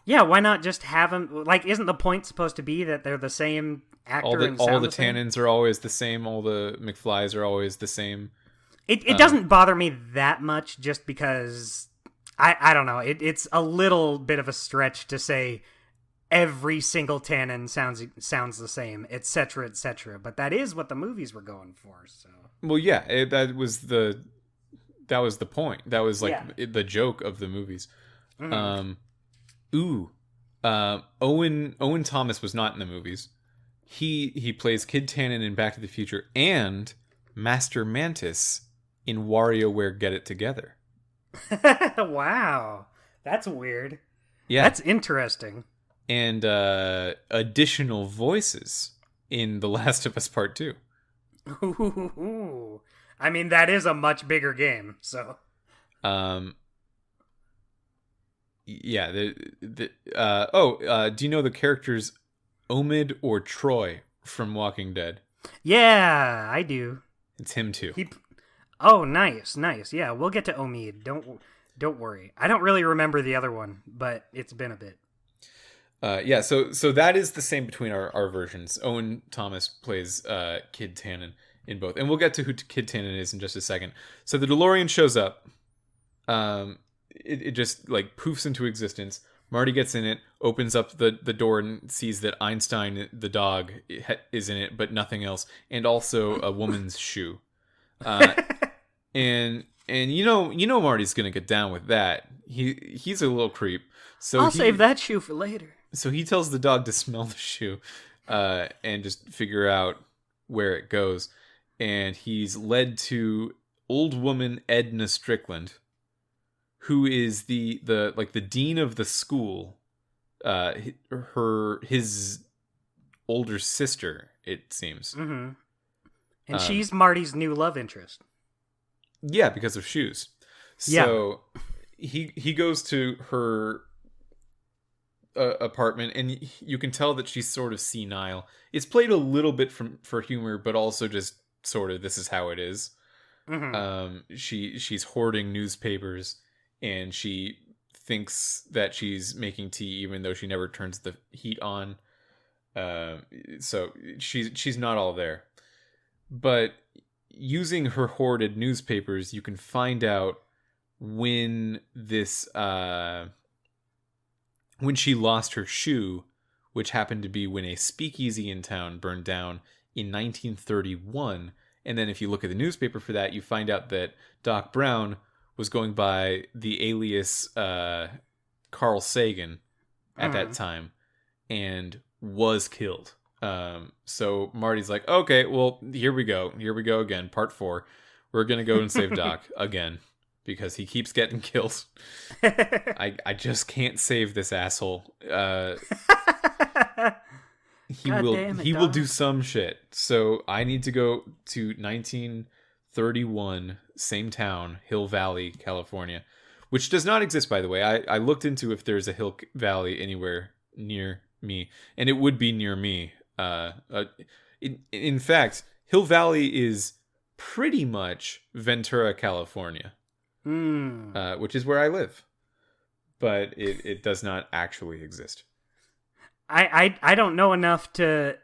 Yeah, why not just have him? Like, isn't the point supposed to be that they're the same actor and All sound the the same? Tannens are always the same. All the McFlys are always the same. It doesn't bother me that much, just because I don't know. It's a little bit of a stretch to say every single Tannen sounds the same, etc., etc. But that is what the movies were going for. So Well, yeah, that was the point. That was like Yeah. the joke of the movies. Mhm. Owen Thomas was not in the movies. He plays Kid Tannen in Back to the Future and Master Mantis in WarioWare Get It Together. Wow, that's weird. Yeah, That's interesting. and additional voices in The Last of Us Part 2. Ooh. I mean, that is a much bigger game. So Yeah. Do you know the characters Omid or Troy from Walking Dead? yeah, I do. It's him too. Oh, nice. Yeah, we'll get to Omid. Don't worry. I don't really remember the other one, but it's been a bit. Yeah, so that is the same between our versions. Owen Thomas plays Kid Tannen in both, and we'll get to who Kid Tannen is in just a second. So the DeLorean shows up. It just like poofs into existence. Marty gets in it, opens up the door, and sees that Einstein, the dog, is in it, but nothing else, and also a woman's shoe. And you know Marty's gonna get down with that. He's a little creep. So I'll save that shoe for later. So he tells the dog to smell the shoe, and just figure out where it goes. And he's led to old woman Edna Strickland, who is the dean of the school. His older sister, it seems. Mm-hmm. And she's Marty's new love interest. Yeah, because of shoes. So he goes to her apartment, and you can tell that she's sort of senile. It's played a little bit for humor, but also just sort of this is how it is. Mm-hmm. She's hoarding newspapers, and she thinks that she's making tea even though she never turns the heat on. So she's not all there. But using her hoarded newspapers, you can find out when when she lost her shoe, which happened to be when a speakeasy in town burned down in 1931. And then if you look at the newspaper for that, you find out that Doc Brown was going by the alias Carl Sagan at that time and was killed. So Marty's like, okay, well, here we go again, part 4. We're gonna go and save Doc again because he keeps getting killed. I just can't save this asshole. He will do some shit. So I need to go to 1931, same town, Hill Valley, California, which does not exist, by the way. I looked into if there's a Hill Valley anywhere near me, and it would be near me. In fact, Hill Valley is pretty much Ventura, California, which is where I live, but it does not actually exist. I don't know enough to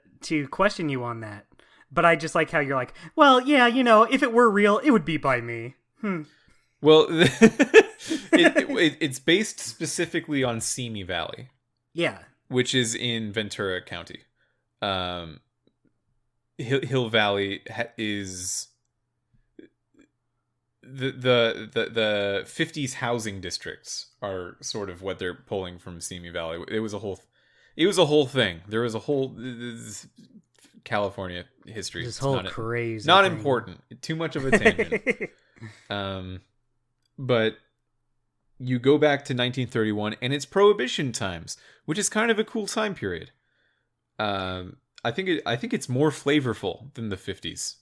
question you on that, but I just like how you're like, well, yeah, if it were real, it would be by me. Well, it's based specifically on Simi Valley. Yeah. Which is in Ventura County. Hill Valley is the 50s housing districts are sort of what they're pulling from Simi Valley. It was a whole thing. There was a whole California history. This whole crazy not thing. Important. Too much of a tangent. But you go back to 1931 and it's Prohibition times, which is kind of a cool time period. I think it's more flavorful than the 50s.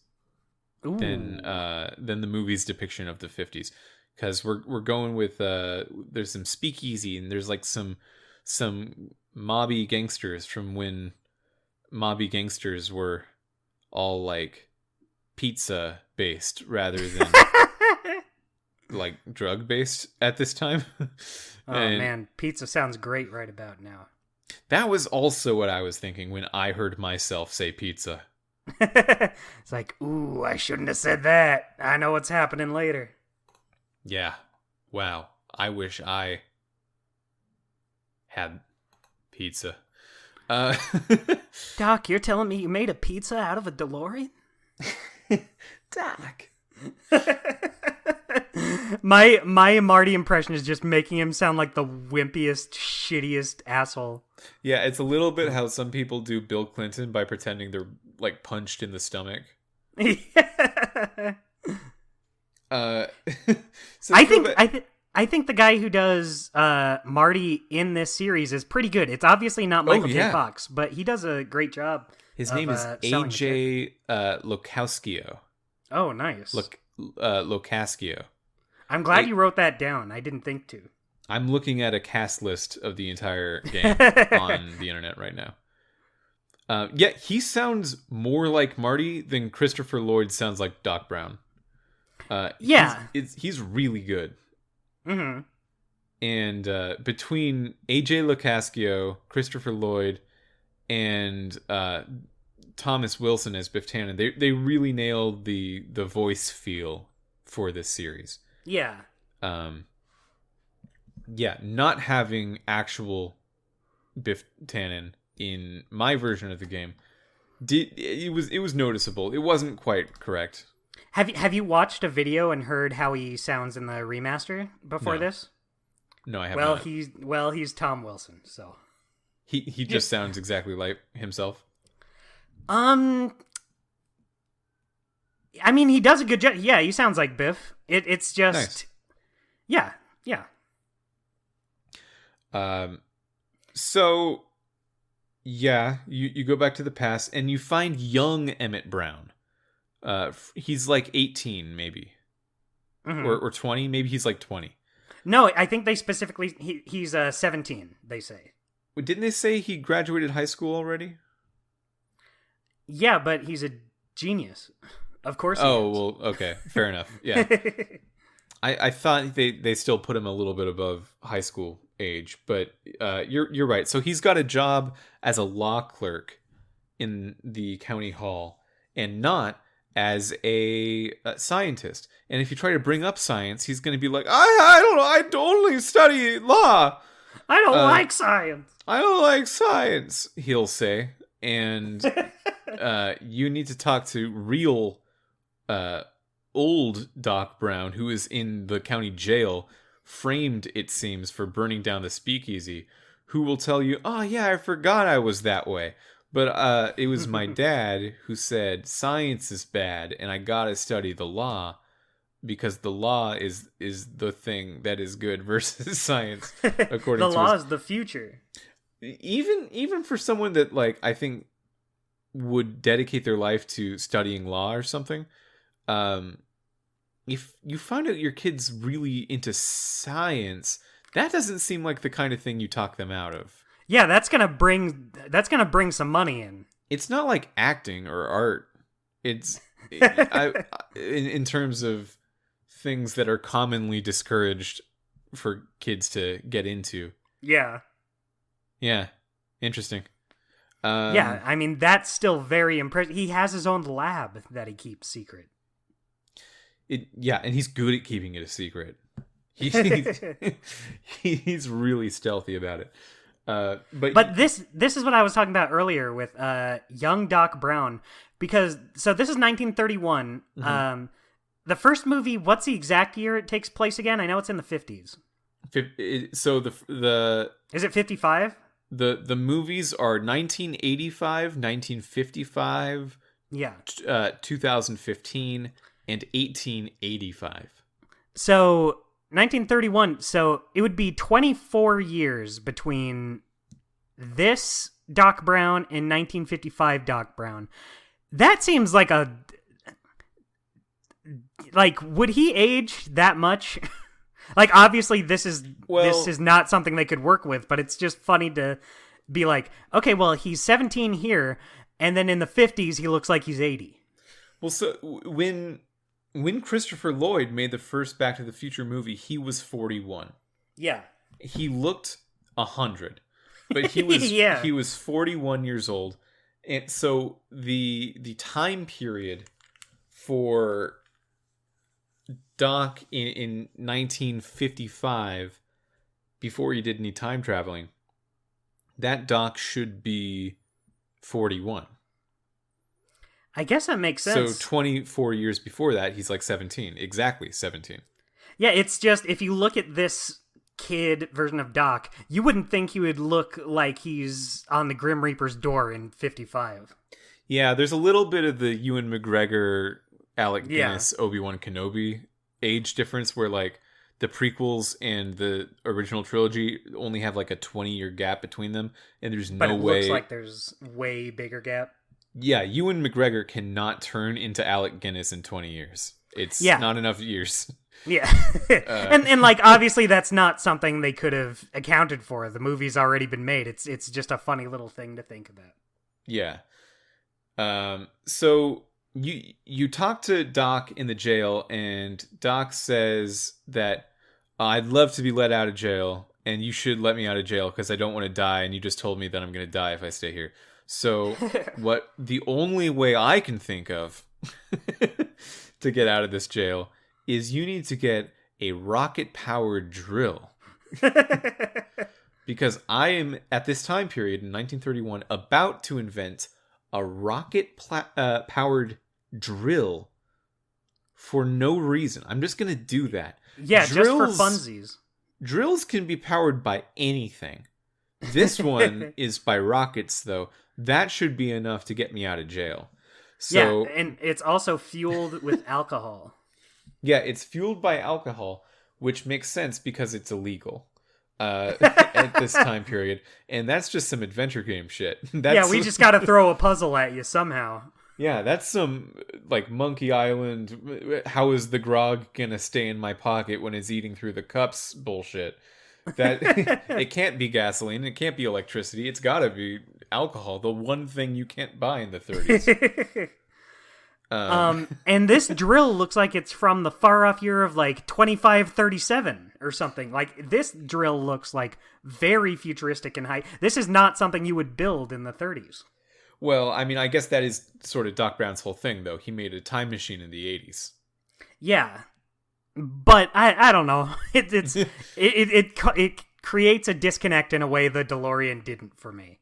Than the movie's depiction of the 50s, because we're going with there's some speakeasy and there's like some mobby gangsters from when mobby gangsters were all like pizza based rather than like drug based at this time. Man, pizza sounds great right about now. That was also what I was thinking when I heard myself say pizza. It's like, ooh, I shouldn't have said that. I know what's happening later. Yeah. Wow. I wish I had pizza. Doc, you're telling me you made a pizza out of a DeLorean? Doc. My Marty impression is just making him sound like the wimpiest, shittiest asshole. Yeah, it's a little bit how some people do Bill Clinton by pretending they're like punched in the stomach. So I think the guy who does Marty in this series is pretty good. It's obviously not Michael J. Fox, but he does a great job. His name is AJ Locascio. Oh, nice. Locascio. I'm glad you wrote that down. I didn't think to. I'm looking at a cast list of the entire game on the internet right now. Yeah, he sounds more like Marty than Christopher Lloyd sounds like Doc Brown. He's really good. Mm-hmm. And between AJ Locascio, Christopher Lloyd, and Thomas Wilson as Biff Tannen, they really nailed the voice feel for this series. Yeah. Not having actual Biff Tannen in my version of the game, it was noticeable. It wasn't quite correct. Have you watched a video and heard how he sounds in the remaster before this? No, I have not. He's Tom Wilson, so he just sounds exactly like himself. I mean, he does a good job. Yeah, he sounds like Biff. It's just nice. Yeah. So you go back to the past and you find young Emmett Brown. He's like 18 maybe. Mm-hmm. or 20, maybe he's like 20. No, I think they specifically he's 17, they say. Didn't they say he graduated high school already? Yeah, but he's a genius. Of course. Oh, well, okay, fair enough. Yeah, I thought they still put him a little bit above high school age, but you're right. So he's got a job as a law clerk in the county hall, and not as a scientist. And if you try to bring up science, he's going to be like, I don't know, I only study law. I don't like science. I don't like science, he'll say. And you need to talk to real old Doc Brown, who is in the county jail, framed, it seems, for burning down the speakeasy, who will tell you, oh yeah, I forgot I was that way. But it was my dad who said science is bad and I gotta study the law because the law is the thing that is good versus science, according the to law is the future. Even for someone that, like, I think would dedicate their life to studying law or something, if you find out your kid's really into science, that doesn't seem like the kind of thing you talk them out of. Yeah, that's gonna bring some money in. It's not like acting or art. It's in terms of things that are commonly discouraged for kids to get into. Yeah. Yeah. Interesting. Yeah, I mean, that's still very impressive. He has his own lab that he keeps secret. Yeah, and he's good at keeping it a secret. He's really stealthy about it. But this is what I was talking about earlier with young Doc Brown, because so this is 1931. Mm-hmm. The first movie, what's the exact year it takes place again? I know it's in the 50s. So the is it 55? The movies are 1985, 1955, yeah, 2015, and 1885. So 1931. So it would be 24 years between this Doc Brown and 1955 Doc Brown. That seems like would he age that much? Like, obviously, this is not something they could work with, but it's just funny to be like, okay, well, he's 17 here, and then in the 50s, he looks like he's 80. Well, so when Christopher Lloyd made the first Back to the Future movie, he was 41. Yeah. He looked 100, but he was he was 41 years old, and so the time period for Doc in 1955, before he did any time traveling, that Doc should be 41. I guess that makes sense. So 24 years before that, he's like 17. Exactly 17. Yeah, it's just, if you look at this kid version of Doc, you wouldn't think he would look like he's on the Grim Reaper's door in 55. Yeah, there's a little bit of the Ewan McGregor, Alec Guinness, Obi-Wan Kenobi age difference, where like the prequels and the original trilogy only have like a 20-year gap between them, and there's no way. But it looks like there's way bigger gap. Yeah, Ewan McGregor cannot turn into Alec Guinness in 20 years. It's not enough years. Yeah. and like, obviously that's not something they could have accounted for. The movie's already been made. It's just a funny little thing to think about. Yeah. So you talk to Doc in the jail, and Doc says that I'd love to be let out of jail, and you should let me out of jail because I don't want to die, and you just told me that I'm going to die if I stay here. So the only way I can think of to get out of this jail is you need to get a rocket-powered drill. Because I am, at this time period in 1931, about to invent a rocket-powered drill for no reason. I'm just going to do that. Yeah, just for funsies. Drills can be powered by anything. This one is by rockets, though. That should be enough to get me out of jail. So, yeah, and it's also fueled with alcohol. Yeah, it's fueled by alcohol, which makes sense because it's illegal at this time period. And that's just some adventure game shit. Yeah, we just got to throw a puzzle at you somehow. Yeah, that's some, like, Monkey Island, how is the grog gonna stay in my pocket when it's eating through the cups bullshit. That it can't be gasoline, it can't be electricity, it's gotta be alcohol, the one thing you can't buy in the 30s. And this drill looks like it's from the far off year of like 2537 or something. Like this drill looks like very futuristic and high. This is not something you would build in the 30s. Well, I mean, I guess that is sort of Doc Brown's whole thing, though. He made a time machine in the 80s. Yeah, but I don't know. It creates a disconnect in a way the DeLorean didn't for me.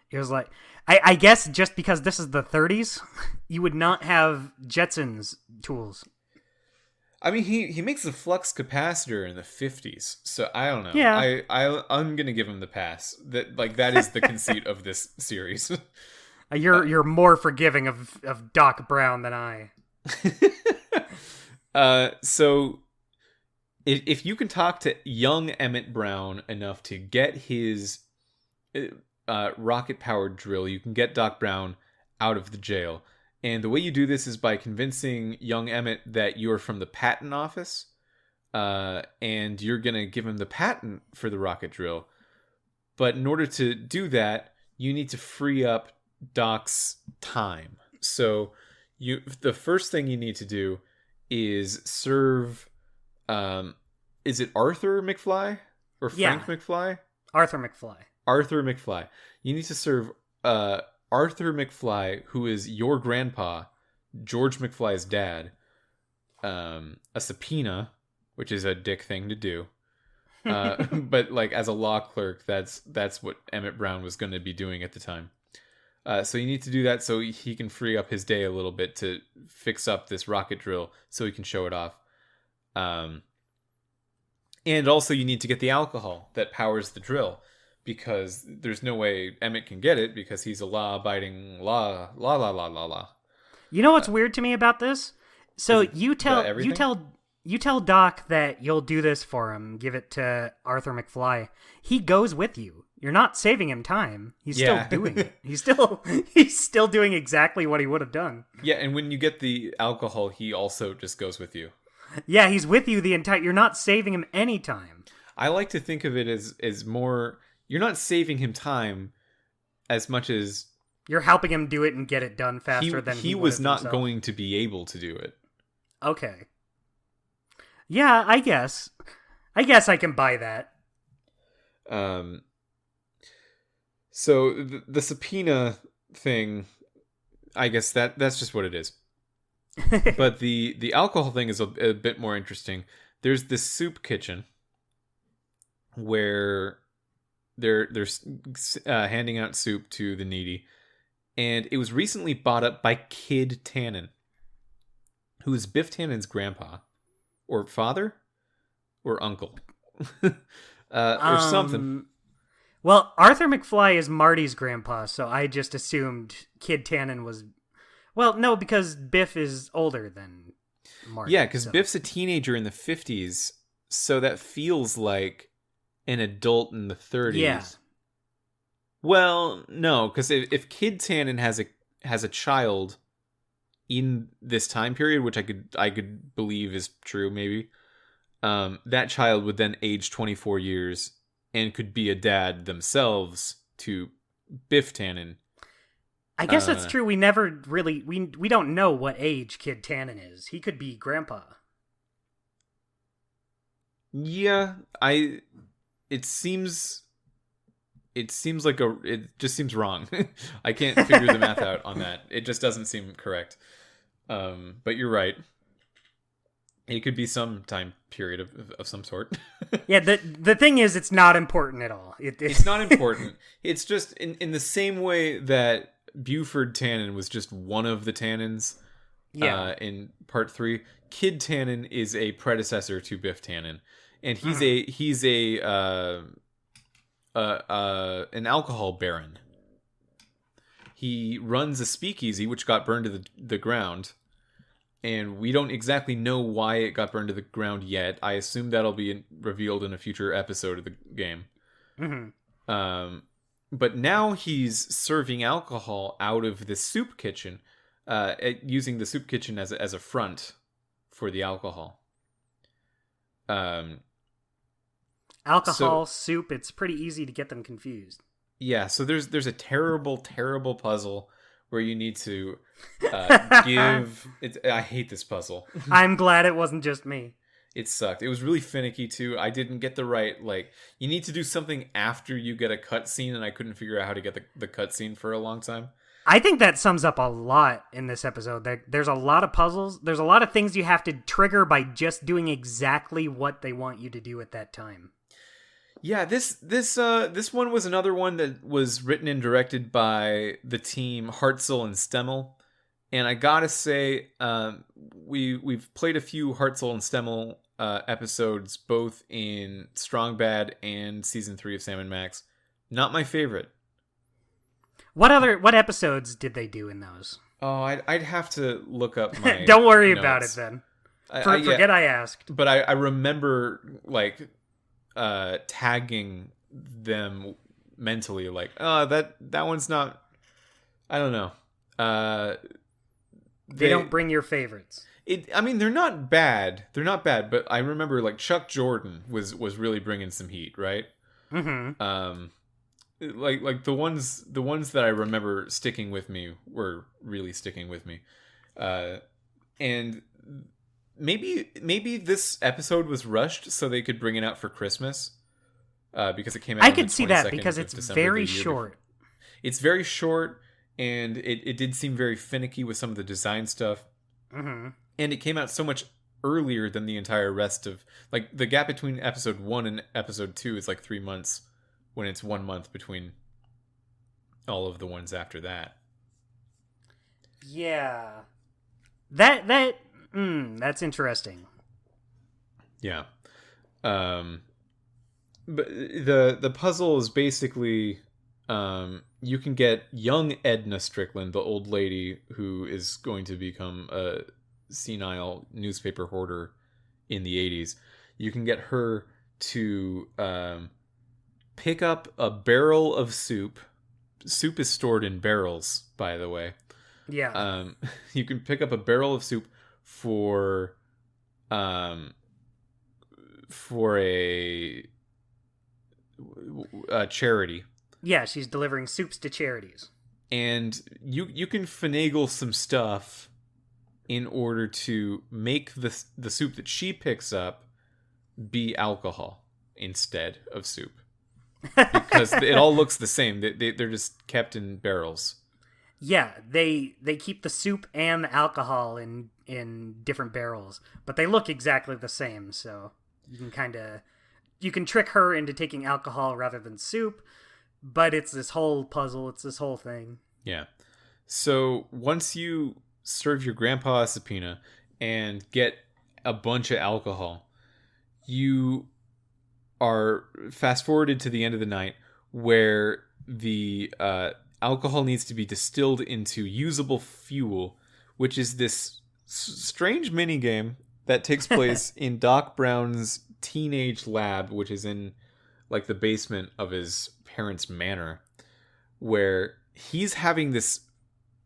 It was like, I guess just because this is the 30s, you would not have Jetsons tools. I mean, he makes a flux capacitor in the 50s, so I don't know. Yeah. I'm gonna give him the pass. That is the conceit of this series. You're more forgiving of Doc Brown than I. So if you can talk to young Emmett Brown enough to get his rocket-powered drill, you can get Doc Brown out of the jail. And the way you do this is by convincing young Emmett that you're from the patent office, and you're going to give him the patent for the rocket drill. But in order to do that, you need to free up Doc's time. So the first thing you need to do is serve... is it Arthur McFly? Or Frank McFly? Arthur McFly. Arthur McFly. You need to serve Arthur McFly, who is your grandpa, George McFly's dad, a subpoena, which is a dick thing to do. But like as a law clerk, that's what Emmett Brown was going to be doing at the time. So you need to do that so he can free up his day a little bit to fix up this rocket drill so he can show it off. And also you need to get the alcohol that powers the drill, because there's no way Emmett can get it because he's a law-abiding law. You know what's weird to me about this? So you tell Doc that you'll do this for him, give it to Arthur McFly. He goes with you. You're not saving him time. He's still doing it. He's still doing exactly what he would have done. Yeah, and when you get the alcohol, he also just goes with you. Yeah, he's with you the entire... You're not saving him any time. I like to think of it as more... You're not saving him time as much as... You're helping him do it and get it done faster than he was not himself. Going to be able to do it. Okay. Yeah, I guess I can buy that. So the subpoena thing, I guess that's just what it is. But the alcohol thing is a bit more interesting. There's this soup kitchen where they're handing out soup to the needy, and it was recently bought up by Kid Tannen, who is Biff Tannen's grandpa, or father, or uncle, or something. Well, Arthur McFly is Marty's grandpa, so I just assumed Kid Tannen was... Well, no, because Biff is older than Marty. Yeah, because Biff's a teenager in the 50s, so that feels like an adult in the 30s. Yeah. Well, no, because if Kid Tannen has a child in this time period, which I could believe is true, maybe, that child would then age 24 years and could be a dad themselves to Biff Tannen. I guess that's true. We never really... We don't know what age Kid Tannen is. He could be grandpa. Yeah, it seems like it just seems wrong. I can't figure the math out on that. It just doesn't seem correct. But you're right. It could be some time period of some sort. Yeah, the thing is, it's not important at all. It's not important. It's just in the same way that Buford Tannen was just one of the Tannens. Yeah. In part 3, Kid Tannen is a predecessor to Biff Tannen, and he's an alcohol baron. He runs a speakeasy which got burned to the ground, and we don't exactly know why it got burned to the ground yet. I assume that'll be revealed in a future episode of the game. Mm-hmm. But now he's serving alcohol out of the soup kitchen, using the soup kitchen as a front for the alcohol. Alcohol, soup, it's pretty easy to get them confused. Yeah, so there's a terrible, terrible puzzle where you need to give. I hate this puzzle. I'm glad it wasn't just me. It sucked. It was really finicky too. I didn't get the right, like, you need to do something after you get a cutscene, and I couldn't figure out how to get the cutscene for a long time. I think that sums up a lot in this episode. There's a lot of puzzles. There's a lot of things you have to trigger by just doing exactly what they want you to do at that time. Yeah, this one was another one that was written and directed by the team Hartzell and Stemmel. And I gotta say, we've played a few Hartzell and Stemmel episodes, both in Strong Bad and Season 3 of Sam & Max. Not my favorite. What episodes did they do in those? Oh, I'd have to look up my Don't worry notes. about it then. Forget I asked. But I remember, like, tagging them mentally, like, oh, that one's not... I don't know. They don't bring your favorites. I mean, they're not bad. They're not bad, but I remember, like, Chuck Jordan was really bringing some heat, right? Mm-hmm. Like the ones that I remember sticking with me were really sticking with me. And maybe this episode was rushed so they could bring it out for Christmas. Because it came out I on could the see that 22nd because of it's December very the year short. before. It's very short, and it did seem very finicky with some of the design stuff. Mm-hmm. And it came out so much earlier than the entire rest of... Like, the gap between episode 1 and episode 2 is like 3 months, when it's 1 month between all of the ones after that. Yeah. That's interesting. Yeah. But the puzzle is basically... you can get young Edna Strickland, the old lady who is going to become a senile newspaper hoarder in the 80s. You can get her to pick up a barrel of soup. Soup is stored in barrels, by the way. Yeah. You can pick up a barrel of soup for a charity. Yeah, she's delivering soups to charities. And you can finagle some stuff in order to make the soup that she picks up be alcohol instead of soup. Because it all looks the same. They're just kept in barrels. Yeah, they keep the soup and the alcohol in different barrels, but they look exactly the same, so you can trick her into taking alcohol rather than soup. But it's this whole puzzle. It's this whole thing. Yeah. So once you serve your grandpa a subpoena and get a bunch of alcohol, you are fast forwarded to the end of the night where the alcohol needs to be distilled into usable fuel, which is this strange mini game that takes place in Doc Brown's teenage lab, which is in like the basement of his parents' manor, where he's having this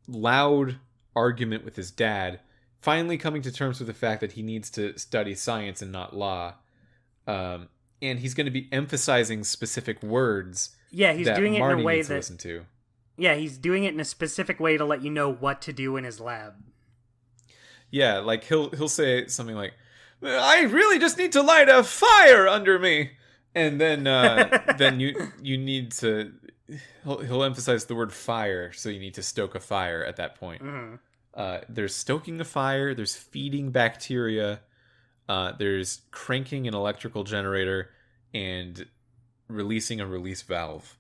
loud argument with his dad, finally coming to terms with the fact that he needs to study science and not law. And he's going to be emphasizing specific words. Yeah, he's that doing it Marty in a way needs to that listen to. Yeah, he's doing it in a specific way to let you know what to do in his lab. Yeah, like he'll say something like, "I really just need to light a fire under me," and then you need to. He'll emphasize the word fire, so you need to stoke a fire at that point. Mm-hmm. There's stoking a fire. There's feeding bacteria. There's cranking an electrical generator and releasing a release valve.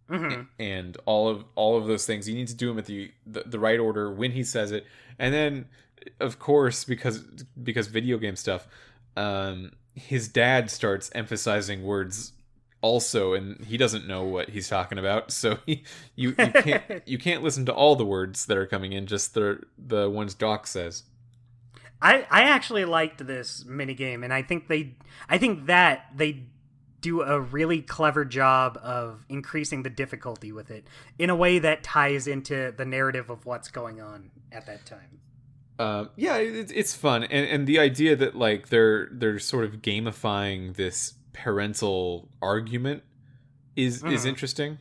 Mm-hmm. And all of those things, you need to do them at the right order when he says it. And then, of course, because video game stuff, his dad starts emphasizing words also, and he doesn't know what he's talking about. So you can't listen to all the words that are coming in, just the ones Doc says. I actually liked this minigame, and I think that they do a really clever job of increasing the difficulty with it in a way that ties into the narrative of what's going on at that time. Yeah, it's fun, and the idea that like they're sort of gamifying this parental argument is interesting.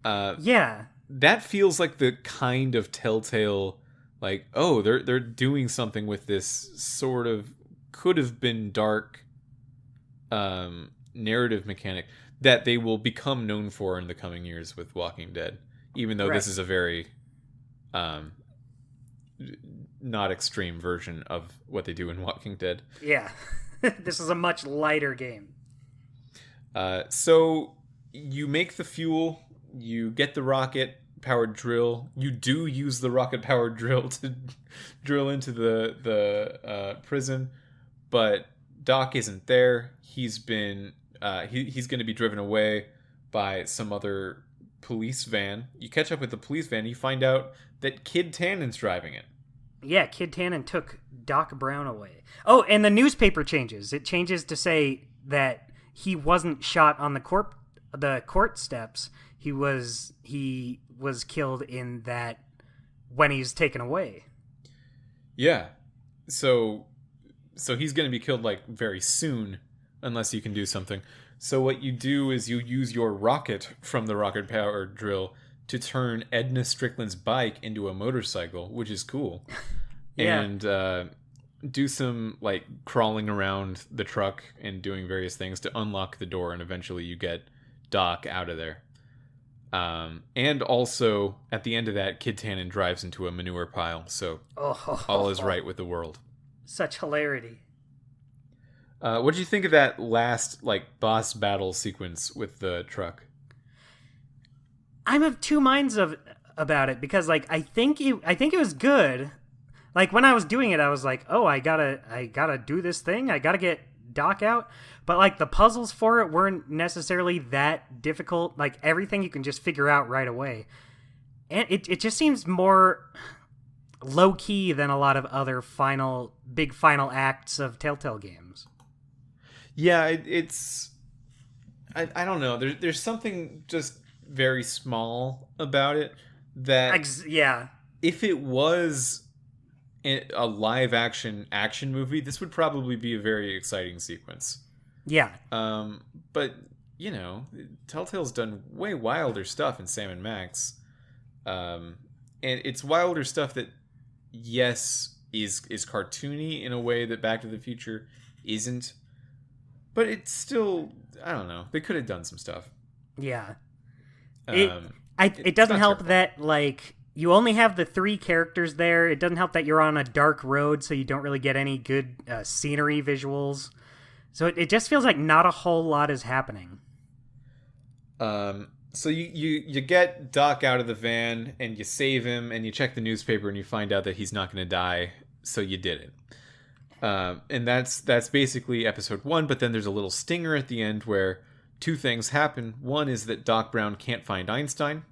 Yeah, that feels like the kind of Telltale, like, oh, they're doing something with this sort of could have been dark narrative mechanic that they will become known for in the coming years with Walking Dead, even though this is a very not extreme version of what they do in Walking Dead. Yeah. This is a much lighter game. So you make the fuel, you get the rocket-powered drill. You do use the rocket-powered drill to drill into the prison, but Doc isn't there. He's been he's going to be driven away by some other police van. You catch up with the police van. You find out that Kid Tannen's driving it. Yeah, Kid Tannen took Doc Brown away. Oh, and the newspaper changes. It changes to say that he wasn't shot on the court steps. He was killed in that when he's taken away. Yeah. So he's going to be killed like very soon unless you can do something. So what you do is you use your rocket from the rocket-powered drill to turn Edna Strickland's bike into a motorcycle, which is cool. Yeah. And do some like crawling around the truck and doing various things to unlock the door, and eventually you get Doc out of there. And also at the end of that, Kid Tannen drives into a manure pile, so all is right with the world. Such hilarity. What did you think of that last like boss battle sequence with the truck? I'm of two minds about it, because like I think it was good. Like when I was doing it, I was like, oh, I gotta do this thing. I gotta get Doc out. But like the puzzles for it weren't necessarily that difficult. Like everything you can just figure out right away. And it just seems more low key than a lot of other big final acts of Telltale games. Yeah, it's I don't know. There's something just very small about it that yeah. If it was a live action movie, this would probably be a very exciting sequence. Yeah. But you know, Telltale's done way wilder stuff in Sam & Max. And it's wilder stuff that yes is cartoony in a way that Back to the Future isn't. But it's still, I don't know. They could have done some stuff. Yeah. It doesn't help terrible that like you only have the 3 characters there. It doesn't help that you're on a dark road, so you don't really get any good scenery visuals. So it just feels like not a whole lot is happening. So you get Doc out of the van and you save him and you check the newspaper and you find out that he's not going to die. So you did it. And that's basically episode 1. But then there's a little stinger at the end where 2 things happen. One is that Doc Brown can't find Einstein.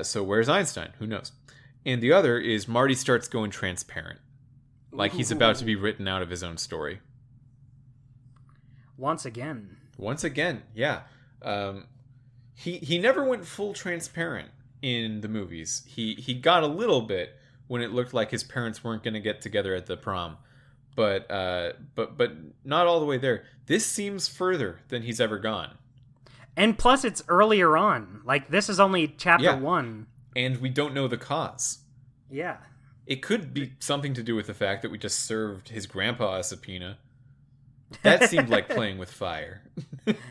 So where's Einstein? Who knows? And the other is Marty starts going transparent. Like he's about to be written out of his own story. Once again, yeah. He never went full transparent in the movies. He got a little bit when it looked like his parents weren't going to get together at the prom. But not all the way there. This seems further than he's ever gone. And plus, it's earlier on. Like, this is only chapter 1. And we don't know the cause. Yeah. It could be something to do with the fact that we just served his grandpa a subpoena. That seemed like playing with fire.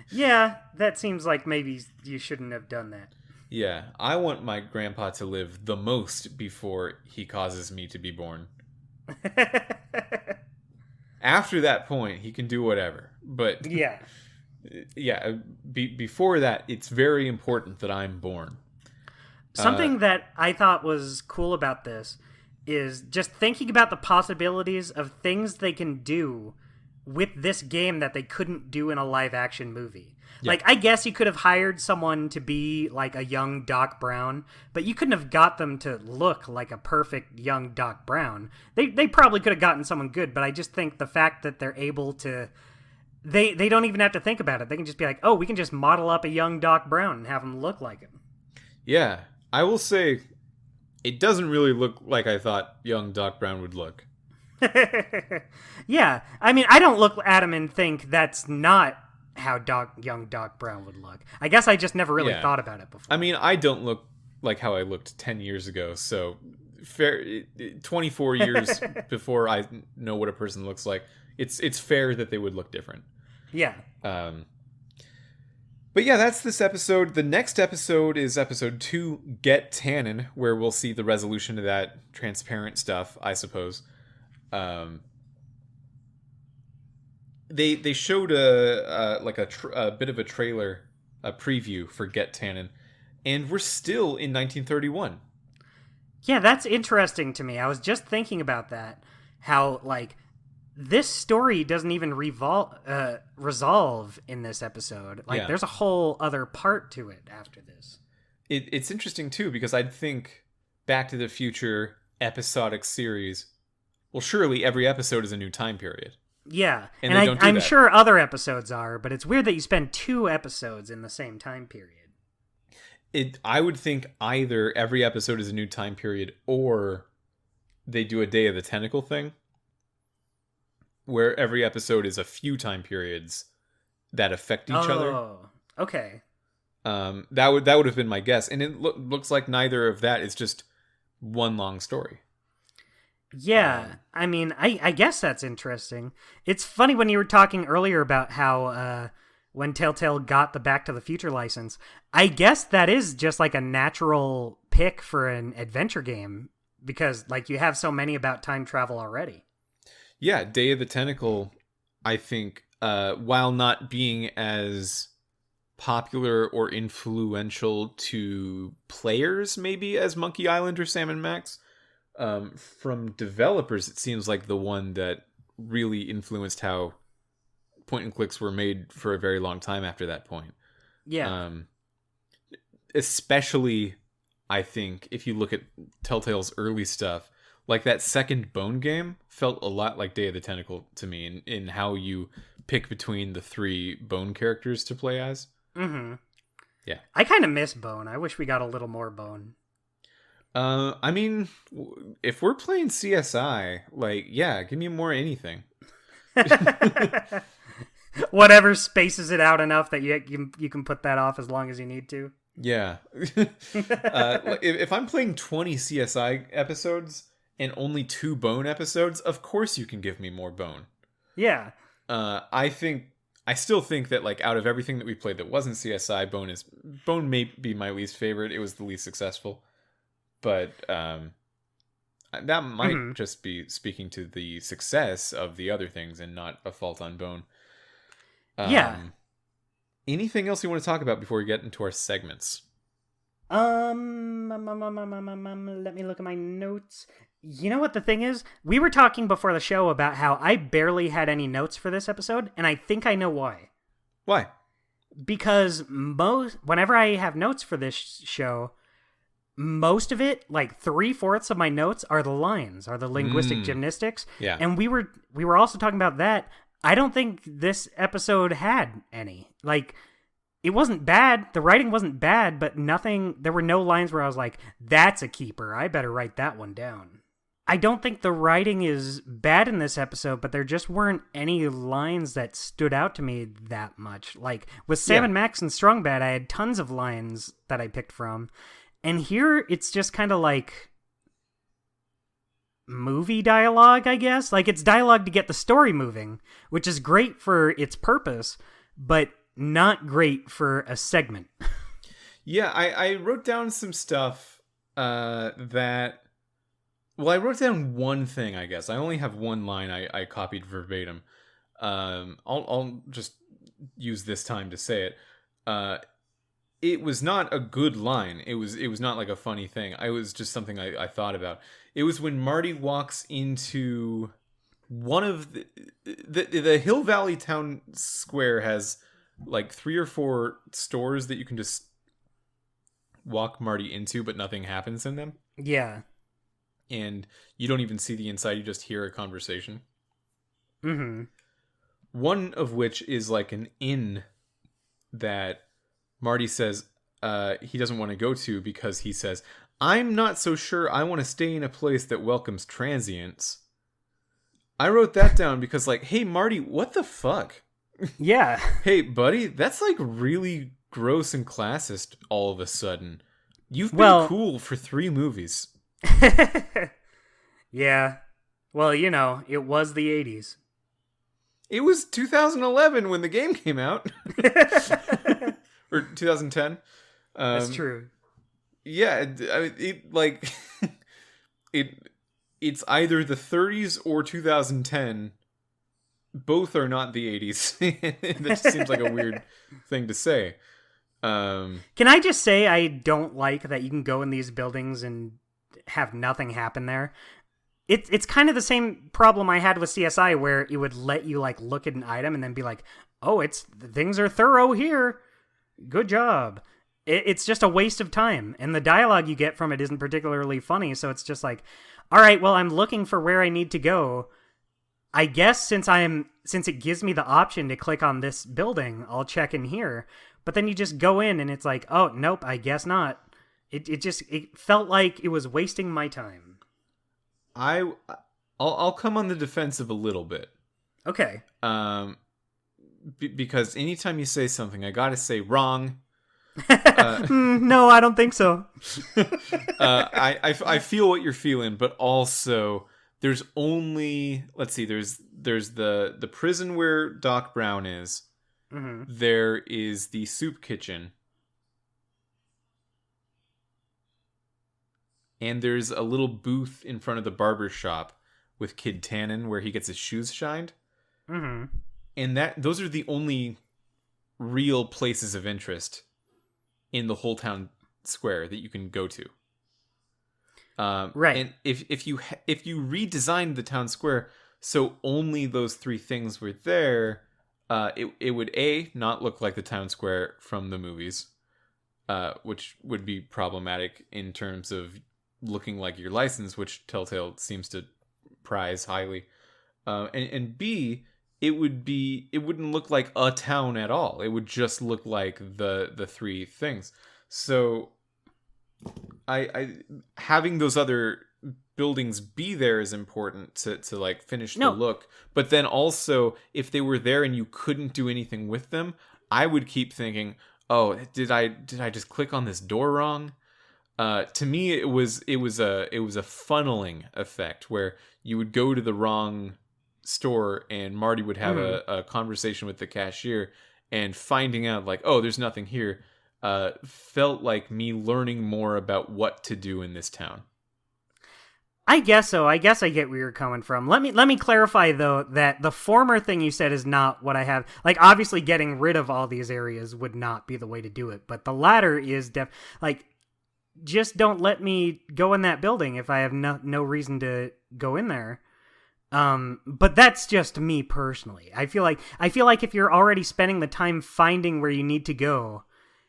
Yeah, that seems like maybe you shouldn't have done that. Yeah, I want my grandpa to live the most before he causes me to be born. After that point, he can do whatever. But yeah, before that, it's very important that I'm born. Something that I thought was cool about this is just thinking about the possibilities of things they can do with this game that they couldn't do in a live action movie. Yeah. Like, I guess you could have hired someone to be like a young Doc Brown, but you couldn't have got them to look like a perfect young Doc Brown. They probably could have gotten someone good, but I just think the fact that they're able to, they don't even have to think about it. They can just be like, oh, we can just model up a young Doc Brown and have him look like him. Yeah, I will say it doesn't really look like I thought young Doc Brown would look. Yeah, I mean, I don't look at him and think that's not how young Doc Brown would look. I guess I just never really thought about it before. I mean, I don't look like how I looked 10 years ago. So fair, 24 years before I know what a person looks like, it's fair that they would look different. Yeah. But yeah, that's this episode. The next episode is episode 2, Get Tannin, where we'll see the resolution to that transparent stuff, I suppose. They showed a bit of a trailer, a preview for Get Tannin, and we're still in 1931. Yeah, that's interesting to me. I was just thinking about that. How, like, this story doesn't even resolve in this episode. Like, there's a whole other part to it after this. It's interesting, too, because I'd think Back to the Future episodic series, well, surely every episode is a new time period. Yeah, and I'm sure other episodes are, but it's weird that you spend 2 episodes in the same time period. I would think either every episode is a new time period, or they do a Day of the Tentacle thing, where every episode is a few time periods that affect each other. Oh, okay. That would have been my guess, and it looks like neither of that is just one long story. Yeah, I mean, I guess that's interesting. It's funny when you were talking earlier about how when Telltale got the Back to the Future license, I guess that is just like a natural pick for an adventure game because like you have so many about time travel already. Yeah, Day of the Tentacle, I think, while not being as popular or influential to players maybe as Monkey Island or Sam & Max, from developers, it seems like the one that really influenced how point and clicks were made for a very long time after that point. Yeah. Especially, I think, if you look at Telltale's early stuff, like that second Bone game felt a lot like Day of the Tentacle to me in how you pick between the 3 Bone characters to play as. Mm-hmm. Yeah. I kind of miss Bone. I wish we got a little more Bone. I mean, if we're playing CSI, like, yeah, give me more anything. Whatever spaces it out enough that you can put that off as long as you need to. Yeah. If I'm playing 20 CSI episodes and only 2 Bone episodes, of course you can give me more Bone. Yeah. I still think that, like, out of everything that we played that wasn't CSI, Bone may be my least favorite. It was the least successful. But that might just be speaking to the success of the other things and not a fault on Bone. Yeah. Anything else you want to talk about before we get into our segments? Let me look at my notes. You know what the thing is? We were talking before the show about how I barely had any notes for this episode, and I think I know why. Why? Because whenever I have notes for this show, most of it, like 3/4 of my notes, are the lines, are the linguistic gymnastics. Yeah. And we were also talking about that. I don't think this episode had any. Like, it wasn't bad. The writing wasn't bad, but there were no lines where I was like, that's a keeper. I better write that one down. I don't think the writing is bad in this episode, but there just weren't any lines that stood out to me that much. Like, with Sam and Max and Strong Bad, I had tons of lines that I picked from. And here, it's just kind of like movie dialogue, I guess. Like, it's dialogue to get the story moving, which is great for its purpose, but not great for a segment. Yeah, I wrote down some stuff that... Well, I wrote down one thing, I guess. I only have one line I copied verbatim. I'll just use this time to say it. It was not a good line. It was not like a funny thing. It was just something I thought about. It was when Marty walks into one of the Hill Valley Town Square has like 3 or 4 stores that you can just walk Marty into, but nothing happens in them. Yeah. And you don't even see the inside, you just hear a conversation. Mm-hmm. One of which is like an inn that Marty says he doesn't want to go to because he says, I'm not so sure I want to stay in a place that welcomes transients. I wrote that down because, like, hey, Marty, what the fuck? Yeah. Hey, buddy, that's like really gross and classist all of a sudden. You've been Well- cool for 3 movies. Yeah. Well, you know, it was the 80s. It was 2011 when the game came out. Or 2010. That's true. Yeah, it's either the 30s or 2010. Both are not the 80s. That just seems like a weird thing to say. Can I just say I don't like that you can go in these buildings and have nothing happen there? It's kind of the same problem I had with CSI, where it would let you like look at an item and then be like, "Oh, things are thorough here. Good job." It's just a waste of time, and the dialogue you get from it isn't particularly funny. So it's just like, all right, well, I'm looking for where I need to go. I guess since it gives me the option to click on this building, I'll check in here. But then you just go in, and it's like, oh nope, I guess not. It felt like it was wasting my time. I'll come on the defensive a little bit. Okay. Because anytime you say something, I gotta say wrong. No, I don't think so. I feel what you're feeling, but also there's only, let's see, there's the prison where Doc Brown is. Mm-hmm. There is the soup kitchen. And there's a little booth in front of the barber shop with Kid Tannen where he gets his shoes shined. Mm-hmm. And those are the only real places of interest in the whole town square that you can go to. Right. And if you redesigned the town square so only those 3 things were there, it would not look like the town square from the movies, which would be problematic in terms of looking like your license, which Telltale seems to prize highly. And B, it wouldn't look like a town at all. It would just look like the 3 things. So I having those other buildings be there is important to like finish the look. But then also, if they were there and you couldn't do anything with them, I would keep thinking, oh, did I just click on this door wrong? To me, it was a funneling effect where you would go to the wrong store and Marty would have a conversation with the cashier, and finding out like, oh, there's nothing here, felt like me learning more about what to do in this town. I guess so. I guess I get where you're coming from. Let me clarify though that the former thing you said is not what I have. Like, obviously, getting rid of all these areas would not be the way to do it, but the latter is like, just don't let me go in that building if I have no reason to go in there. But that's just me personally. I feel like if you're already spending the time finding where you need to go,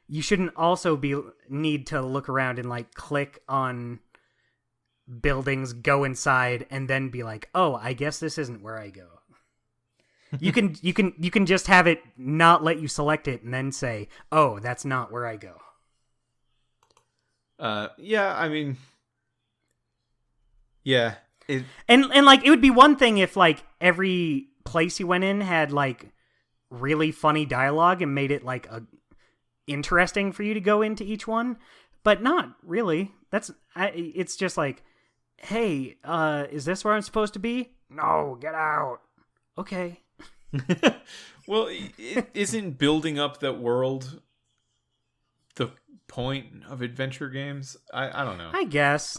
you shouldn't also need to look around and like click on buildings, go inside, and then be like, oh, I guess this isn't where I go. You can just have it not let you select it and then say, oh, that's not where I go. Yeah, I mean, yeah. And like, it would be one thing if like every place you went in had like really funny dialogue and made it like interesting for you to go into each one, but not really. It's just like, hey, is this where I'm supposed to be? No, get out. Okay. Well, isn't building up that world the point of adventure games? I don't know. I guess,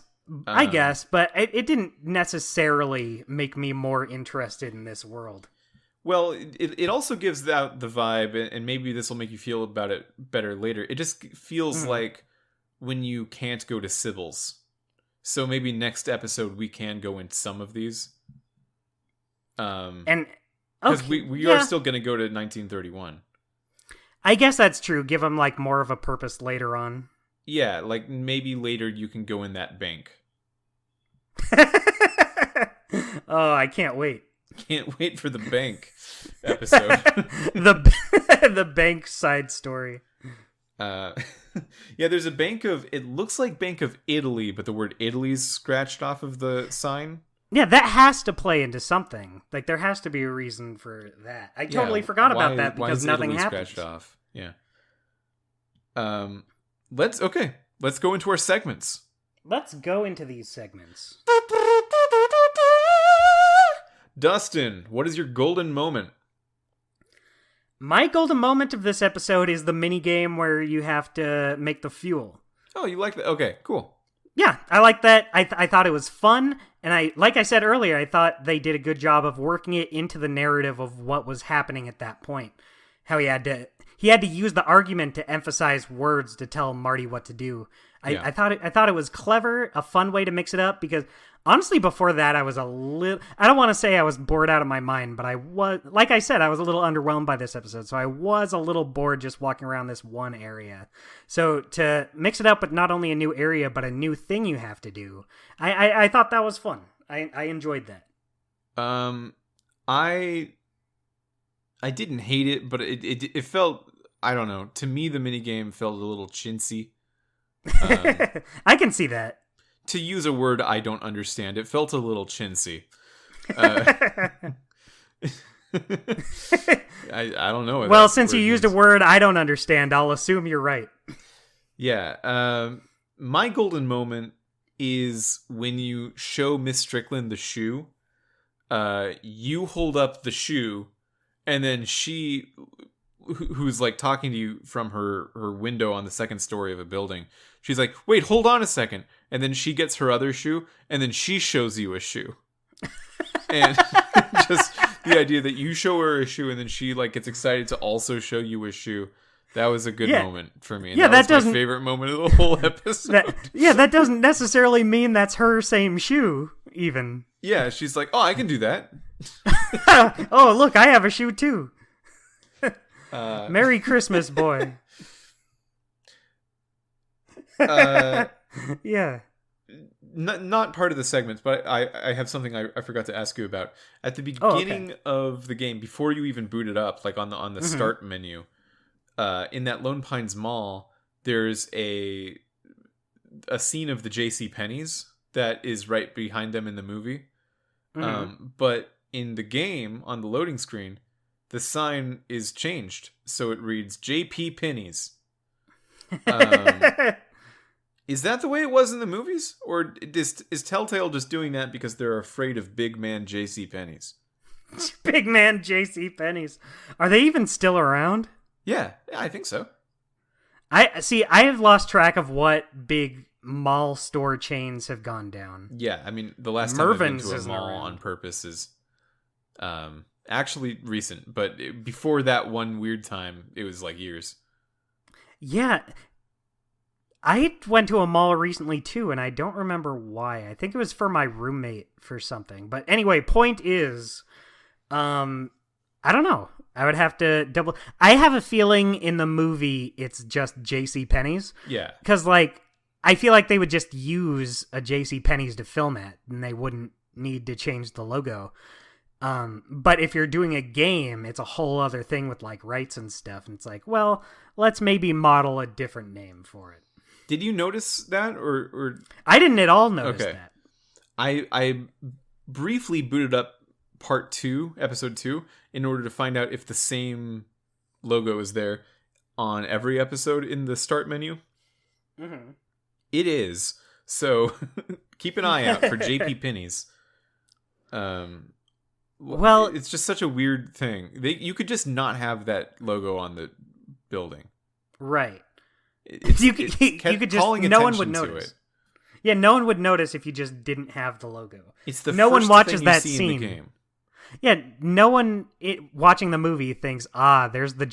but it didn't necessarily make me more interested in this world. Well, it also gives out the vibe, and maybe this will make you feel about it better later. It just feels like when you can't go to Sybil's. So maybe next episode we can go in some of these. And because we are still going to go to 1931. I guess that's true. Give them like more of a purpose later on. Yeah, like maybe later you can go in that bank. Oh, I can't wait. Can't wait for the bank episode. the bank side story. Yeah, there's a it looks like Bank of Italy, but the word Italy's scratched off of the sign. Yeah, that has to play into something. Like, there has to be a reason for that. I totally forgot about that because nothing happened. Scratched off. Yeah. Let's let's go into our segments. Let's go into these segments. Dustin, what is your golden moment? My golden moment of this episode is the mini game where you have to make the fuel. Oh, you like that? Okay, cool. Yeah, I like that. I thought it was fun, and like I said earlier, I thought they did a good job of working it into the narrative of what was happening at that point. How he had to use the argument to emphasize words to tell Marty what to do. I thought it was clever, a fun way to mix it up, because honestly, before that, I was a little, I don't want to say I was bored out of my mind, but I was, like I said, I was a little underwhelmed by this episode, so I was a little bored just walking around this one area. So to mix it up with not only a new area, but a new thing you have to do, I thought that was fun. I enjoyed that. I didn't hate it, but it felt, I don't know, to me the minigame felt a little chintzy. I can see that. To use a word I don't understand, it felt a little chintzy. I don't know. Well, since you used a word I don't understand, I'll assume you're right. Yeah. My golden moment is when you show Miss Strickland the shoe. You hold up the shoe, and then she, who's like talking to you from her window on the second story of a building, she's like, wait, hold on a second. And then she gets her other shoe, and then she shows you a shoe. And just the idea that you show her a shoe, and then she like gets excited to also show you a shoe. That was a good moment for me. And that was my favorite moment of the whole episode. That doesn't necessarily mean that's her same shoe, even. Yeah, she's like, oh, I can do that. Oh, look, I have a shoe too. Merry Christmas, boy. Yeah. Not part of the segments, but I have something I forgot to ask you about. At the beginning of the game, before you even boot it up, like on the start menu, in that Lone Pines Mall, there's a scene of the J.C. Penney's that is right behind them in the movie. But in the game, on the loading screen, the sign is changed, so it reads J.P. Penney's. Is that the way it was in the movies? Or is Telltale just doing that because they're afraid of big man J.C. Penney's? Big man J.C. Penney's. Are they even still around? Yeah, I think so. I have lost track of what big mall store chains have gone down. Yeah, I mean, the last time I've been to a mall on purpose is actually recent, but before that one weird time, it was like years. Yeah. I went to a mall recently too, and I don't remember why. I think it was for my roommate for something. But anyway, point is, I don't know. I would have to double. I have a feeling in the movie it's just J.C. Penney's. Yeah. Because like, I feel like they would just use a J.C. Penney's to film at, and they wouldn't need to change the logo. But if you're doing a game, it's a whole other thing with like rights and stuff. And it's like, well, let's maybe model a different name for it. Did you notice that, or I didn't at all notice that. I briefly booted up part 2, episode 2, in order to find out if the same logo is there on every episode in the start menu. Mm-hmm. It is. So keep an eye out for JP Penney's. Well, it's just such a weird thing. You could just not have that logo on the building. Right. You could just, no one would notice. Yeah, no one would notice if you just didn't have the logo. It's the no first one watches thing you that see scene. in the game. Yeah, no one watching the movie thinks, there's the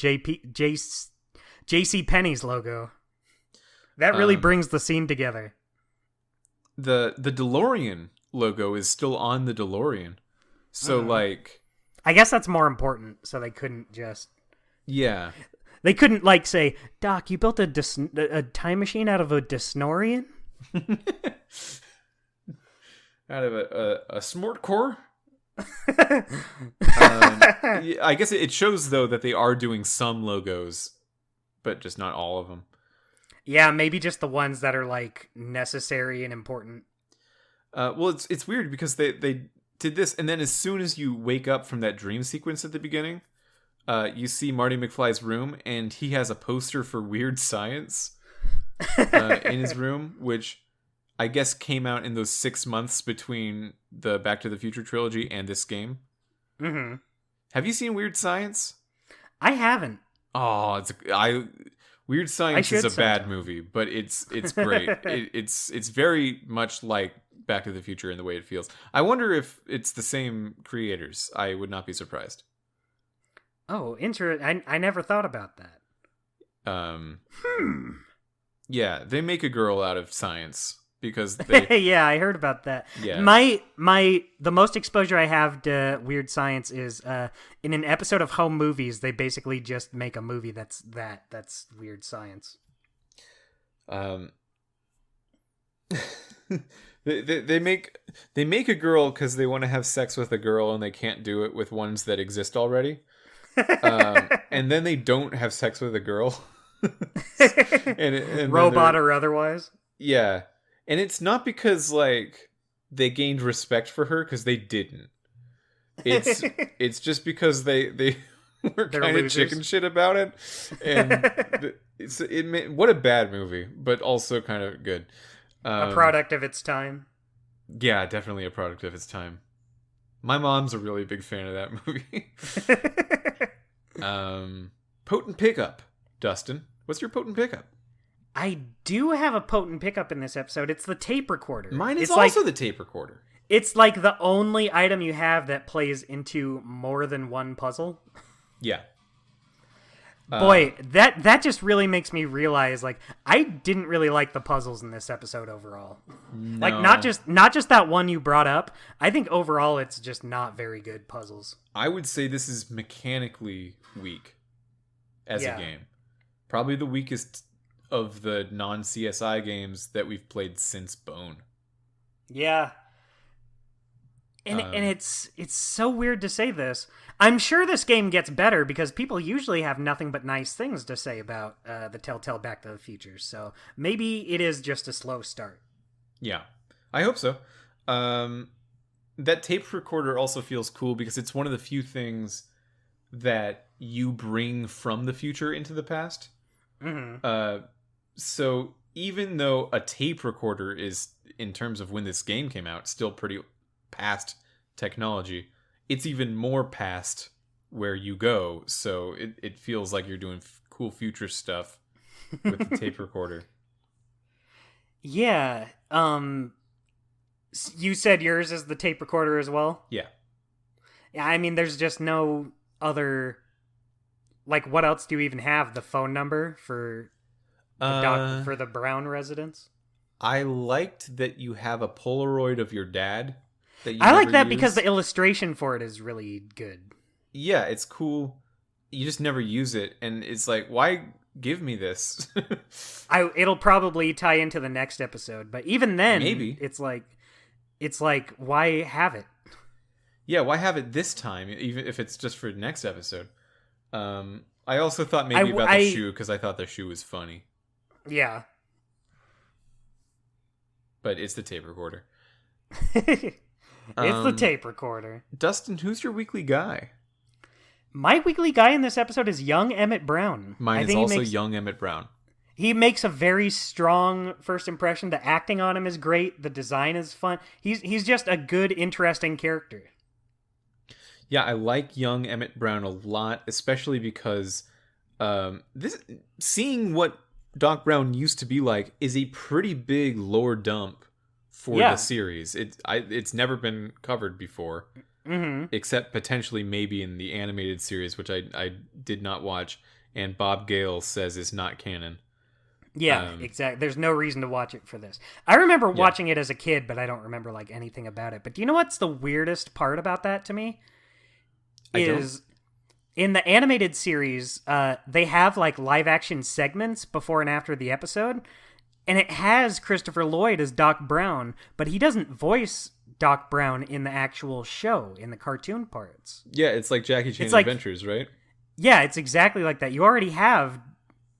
J.C. Penney's logo. That really brings the scene together. The DeLorean logo is still on the DeLorean. So like, I guess that's more important, so they couldn't just... Yeah. They couldn't, like, say, Doc, you built a time machine out of a DeSnorian? Out of a smart core? I guess it shows, though, that they are doing some logos, but just not all of them. Yeah, maybe just the ones that are, like, necessary and important. Well, it's weird because they did this, and then as soon as you wake up from that dream sequence at the beginning... you see Marty McFly's room, and he has a poster for Weird Science. in his room, which I guess came out in those 6 months between the Back to the Future trilogy and this game. Mm-hmm. Have you seen Weird Science? I haven't. Oh, Weird Science is a sometime. bad movie, but it's great. It's very much like Back to the Future in the way it feels. I wonder if it's the same creators. I would not be surprised. Oh, interesting. I never thought about that. Yeah, they make a girl out of science because they Yeah, I heard about that. Yeah. The most exposure I have to Weird Science is in an episode of Home Movies. They basically just make a movie that's Weird Science. They make a girl because they want to have sex with a girl and they can't do it with ones that exist already. And then they don't have sex with a girl, and Robot or otherwise. Yeah, and it's not because like they gained respect for her, because they didn't. It's just because they were kind of chicken shit about it, and what a bad movie, but also kind of good. A product of its time. Yeah, definitely a product of its time. My mom's a really big fan of that movie. Potent pickup, Dustin. What's your potent pickup? I do have a potent pickup in this episode. It's the tape recorder. Mine is it's also like, the tape recorder. It's like the only item you have that plays into more than one puzzle. Yeah. Boy, that just really makes me realize, like, I didn't really like the puzzles in this episode overall. No. Like, not just that one you brought up. I think overall it's just not very good puzzles. I would say this is mechanically weak as a game. Probably the weakest of the non-CSI games that we've played since Bone. Yeah. And it's so weird to say this. I'm sure this game gets better because people usually have nothing but nice things to say about the Telltale Back to the Future. So maybe it is just a slow start. Yeah, I hope so. That tape recorder also feels cool because it's one of the few things that you bring from the future into the past. Mm-hmm. So even though a tape recorder is, in terms of when this game came out, still pretty past technology, it's even more past where you go. So it feels like you're doing cool future stuff with the tape recorder. Yeah. You said yours is the tape recorder as well? Yeah. Yeah, I mean, there's just no other... Like, what else do you even have? The phone number for for the Brown residence? I liked that you have a Polaroid of your dad. I like that because the illustration for it is really good. Yeah, it's cool. You just never use it, and it's like, why give me this? It'll probably tie into the next episode, but even then, maybe it's like, why have it? Yeah, why have it this time, even if it's just for the next episode? I also thought maybe about the shoe because I thought the shoe was funny. Yeah, but it's the tape recorder. It's the tape recorder. Dustin, who's your weekly guy? My weekly guy in this episode is young Emmett Brown. Mine is also young Emmett Brown. He makes a very strong first impression. The acting on him is great. The design is fun. He's just a good, interesting character. Yeah, I like young Emmett Brown a lot, especially because seeing what Doc Brown used to be like is a pretty big lore dump for the series. It's never been covered before, except potentially maybe in the animated series, which I did not watch, and Bob Gale says is not canon. Yeah, exactly. There's no reason to watch it for this. I remember watching it as a kid, but I don't remember like anything about it. But do you know what's the weirdest part about that to me? In the animated series, they have like live action segments before and after the episode, and it has Christopher Lloyd as Doc Brown, but he doesn't voice Doc Brown in the actual show, in the cartoon parts. Yeah, it's like Jackie Chan Adventures, right? Yeah, it's exactly like that. You already have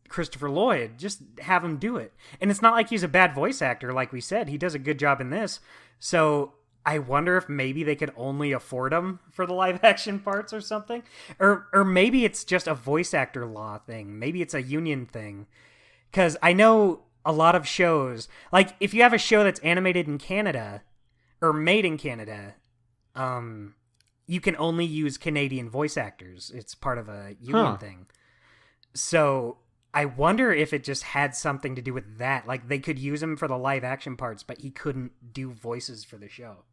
Christopher Lloyd, just have him do it. And it's not like he's a bad voice actor, like we said. He does a good job in this. So I wonder if maybe they could only afford him for the live action parts or something. Or maybe it's just a voice actor law thing. Maybe it's a union thing. Because I know a lot of shows, like if you have a show that's animated in Canada or made in Canada, you can only use Canadian voice actors. It's part of a union thing. So I wonder if it just had something to do with that. Like they could use him for the live action parts, but he couldn't do voices for the show.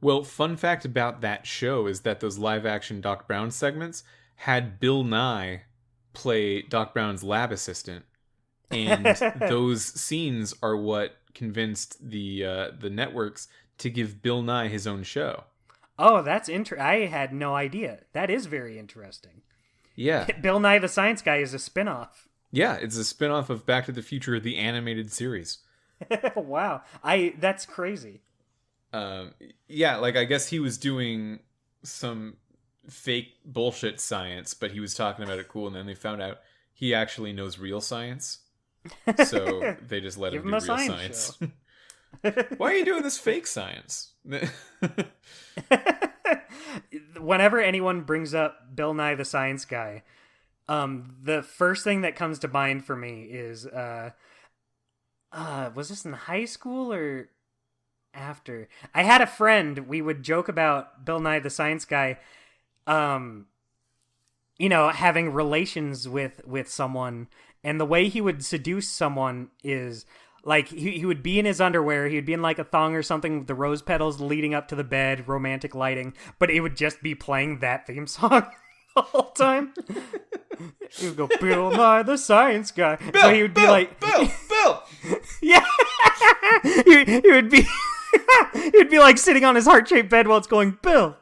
Well, fun fact about that show is that those live action Doc Brown segments had Bill Nye play Doc Brown's lab assistant. And those scenes are what convinced the networks to give Bill Nye his own show. Oh, that's I had no idea. That is very interesting. Yeah. Bill Nye the Science Guy is a spinoff. Yeah, it's a spinoff of Back to the Future, the animated series. Wow. That's crazy. Yeah, like I guess he was doing some fake bullshit science, but he was talking about it cool, and then they found out he actually knows real science. So they just let him do real science. Why are you doing this fake science? Whenever anyone brings up Bill Nye the Science Guy, the first thing that comes to mind for me is was this in high school or after? I had a friend, we would joke about Bill Nye the Science Guy having relations with someone, and the way he would seduce someone is like he would be in his underwear, he would be in like a thong or something with the rose petals leading up to the bed, romantic lighting, but it would just be playing that theme song the whole time. He would go, Bill Nye the Science Guy. Bill, so he would be Bill, like, Bill. Yeah. he would be he'd be like sitting on his heart-shaped bed while it's going, Bill.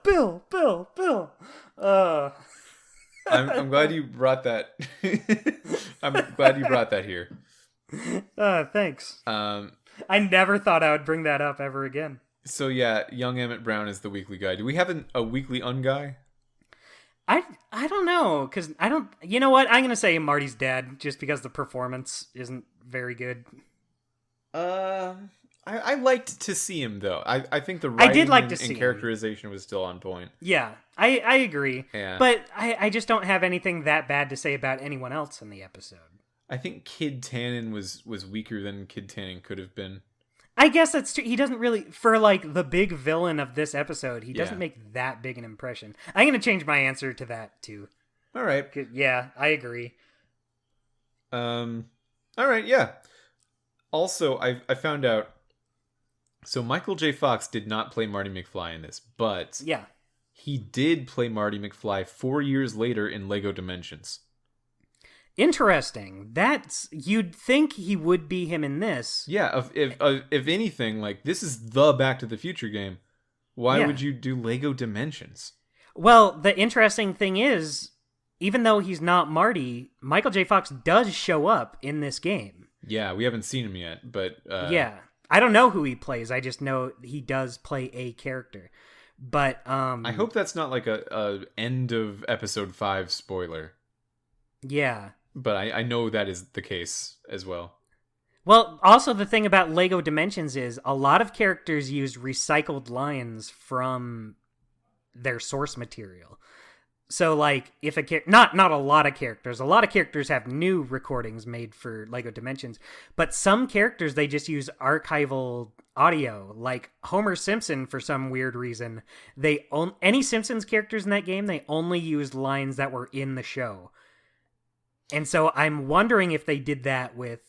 I'm glad you brought that. I'm glad you brought that here. Thanks. I never thought I would bring that up ever again. So yeah, young Emmett Brown is the weekly guy. Do we have a weekly guy? I don't know, because I don't... You know what? I'm going to say Marty's dad, just because the performance isn't very good. I liked to see him, though. I think the writing I did like to see and characterization was still on point. Yeah, I agree. Yeah. But I just don't have anything that bad to say about anyone else in the episode. I think Kid Tannen was weaker than Kid Tannen could have been. I guess that's true. He doesn't really, for like the big villain of this episode, he doesn't make that big an impression. I'm going to change my answer to that too. All right. Yeah, I agree. All right. Yeah. Also, I found out. So Michael J. Fox did not play Marty McFly in this, but he did play Marty McFly 4 years later in Lego Dimensions. Interesting. You'd think he would be him in this. Yeah, if anything, like this is the Back to the Future game. Why would you do Lego Dimensions? Well, the interesting thing is, even though he's not Marty, Michael J. Fox does show up in this game. Yeah, we haven't seen him yet, but yeah, I don't know who he plays. I just know he does play a character. But I hope that's not like a end of episode 5 spoiler. Yeah. But I know that is the case as well. Well, also the thing about Lego Dimensions is a lot of characters use recycled lines from their source material. So, like, if not a lot of characters have new recordings made for Lego Dimensions, but some characters, they just use archival audio. Like Homer Simpson, for some weird reason, any Simpsons characters in that game, they only used lines that were in the show. And so I'm wondering if they did that with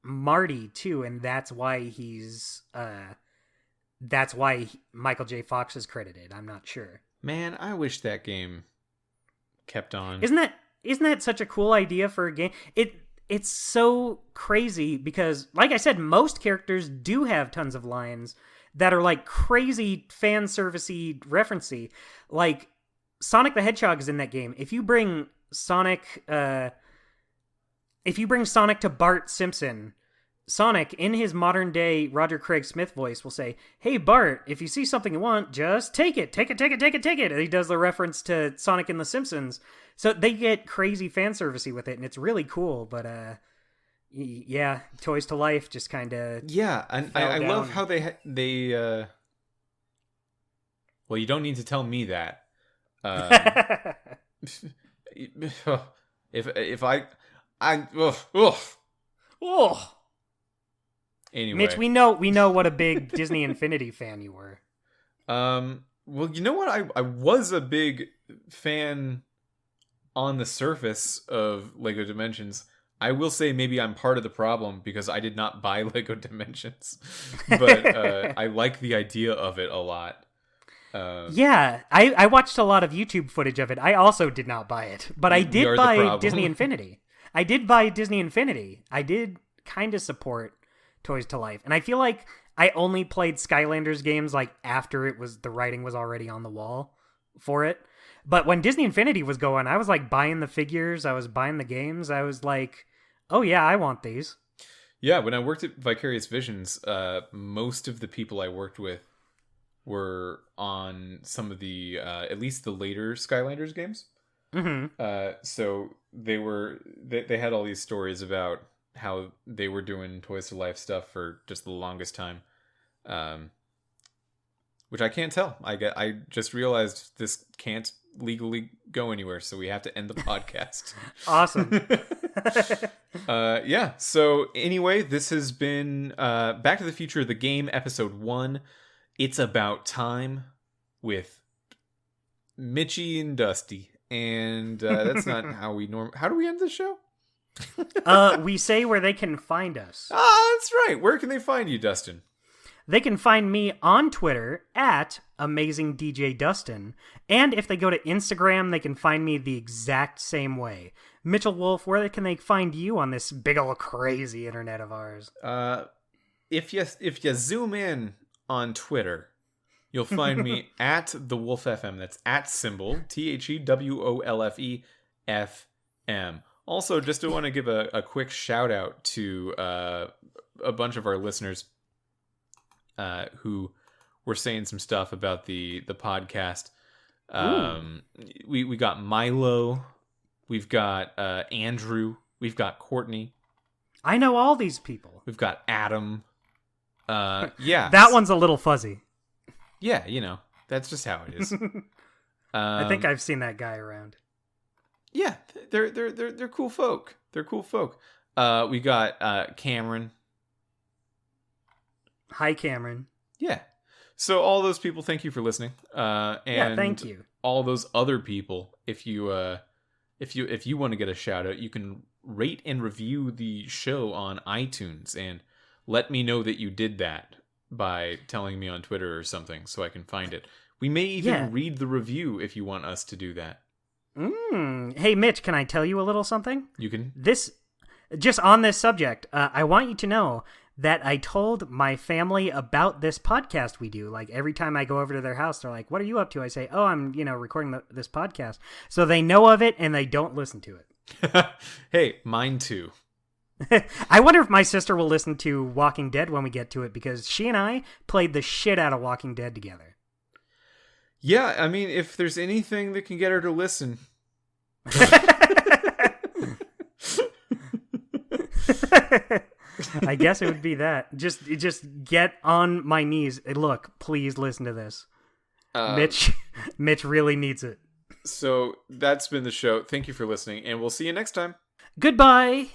Marty too, and that's why Michael J. Fox is credited. I'm not sure. Man, I wish that game kept on. Isn't that such a cool idea for a game? It's so crazy because, like I said, most characters do have tons of lines that are like crazy fan servicey referencey. Like Sonic the Hedgehog is in that game. If you bring Sonic to Bart Simpson, Sonic, in his modern-day Roger Craig Smith voice, will say, "Hey, Bart, if you see something you want, just take it. Take it, take it, take it, take it." And he does the reference to Sonic in The Simpsons. So they get crazy fan servicey with it, and it's really cool. But, yeah, Toys to Life just kind of... Yeah, and I love how they well, you don't need to tell me that. If I... Oh. Anyway, Mitch, we know what a big Disney Infinity fan you were. Well, you know what? I was a big fan on the surface of Lego Dimensions. I will say maybe I'm part of the problem because I did not buy Lego Dimensions, but I like the idea of it a lot. Yeah, I watched a lot of YouTube footage of it. I also did not buy it, but I did buy Disney Infinity. I did buy Disney Infinity. I did kind of support Toys to Life, and I feel like I only played Skylanders games like after the writing was already on the wall for it. But when Disney Infinity was going, I was like buying the figures, I was buying the games. I was like, oh yeah, I want these. Yeah, when I worked at Vicarious Visions, most of the people I worked with were on some of the at least the later Skylanders games. Mm-hmm. So they had all these stories about how they were doing Toys to Life stuff for just the longest time, which I can't tell. I just realized this can't legally go anywhere, so we have to end the podcast. Awesome. Yeah. So anyway, this has been Back to the Future, the game, episode 1. It's About Time with Mitchie and Dusty. And that's not how we How do we end the show? We say where they can find us. That's right. Where can they find you, Dustin? They can find me on Twitter at AmazingDJDustin. And if they go to Instagram, they can find me the exact same way. Mitchell Wolf, where can they find you on this big ol' crazy internet of ours? If you zoom in on Twitter, you'll find me at the Wolf FM. That's at symbol TheWolfeFM. Also, just to want to give a quick shout out to a bunch of our listeners who were saying some stuff about the podcast. We got Milo, we've got Andrew, we've got Courtney. I know all these people. We've got Adam. Yeah, that one's a little fuzzy. Yeah, that's just how it is. I think I've seen that guy around. Yeah, they're cool folk. They're cool folk. We got Cameron. Hi, Cameron. Yeah. So all those people, thank you for listening. And thank you. All those other people, if you want to get a shout out, you can rate and review the show on iTunes and let me know that you did that by telling me on Twitter or something so I can find it. We may even read the review if you want us to do that. Hey, Mitch, can I tell you a little something? You can. Just on this subject, I want you to know that I told my family about this podcast we do. Like, every time I go over to their house, they're like, what are you up to? I say, oh, I'm, recording this podcast. So they know of it and they don't listen to it. Hey, mine too. I wonder if my sister will listen to Walking Dead when we get to it, because she and I played the shit out of Walking Dead together. Yeah, I mean, if there's anything that can get her to listen. I guess it would be that. Just get on my knees. Look, please listen to this. Mitch really needs it. So that's been the show. Thank you for listening, and we'll see you next time. Goodbye.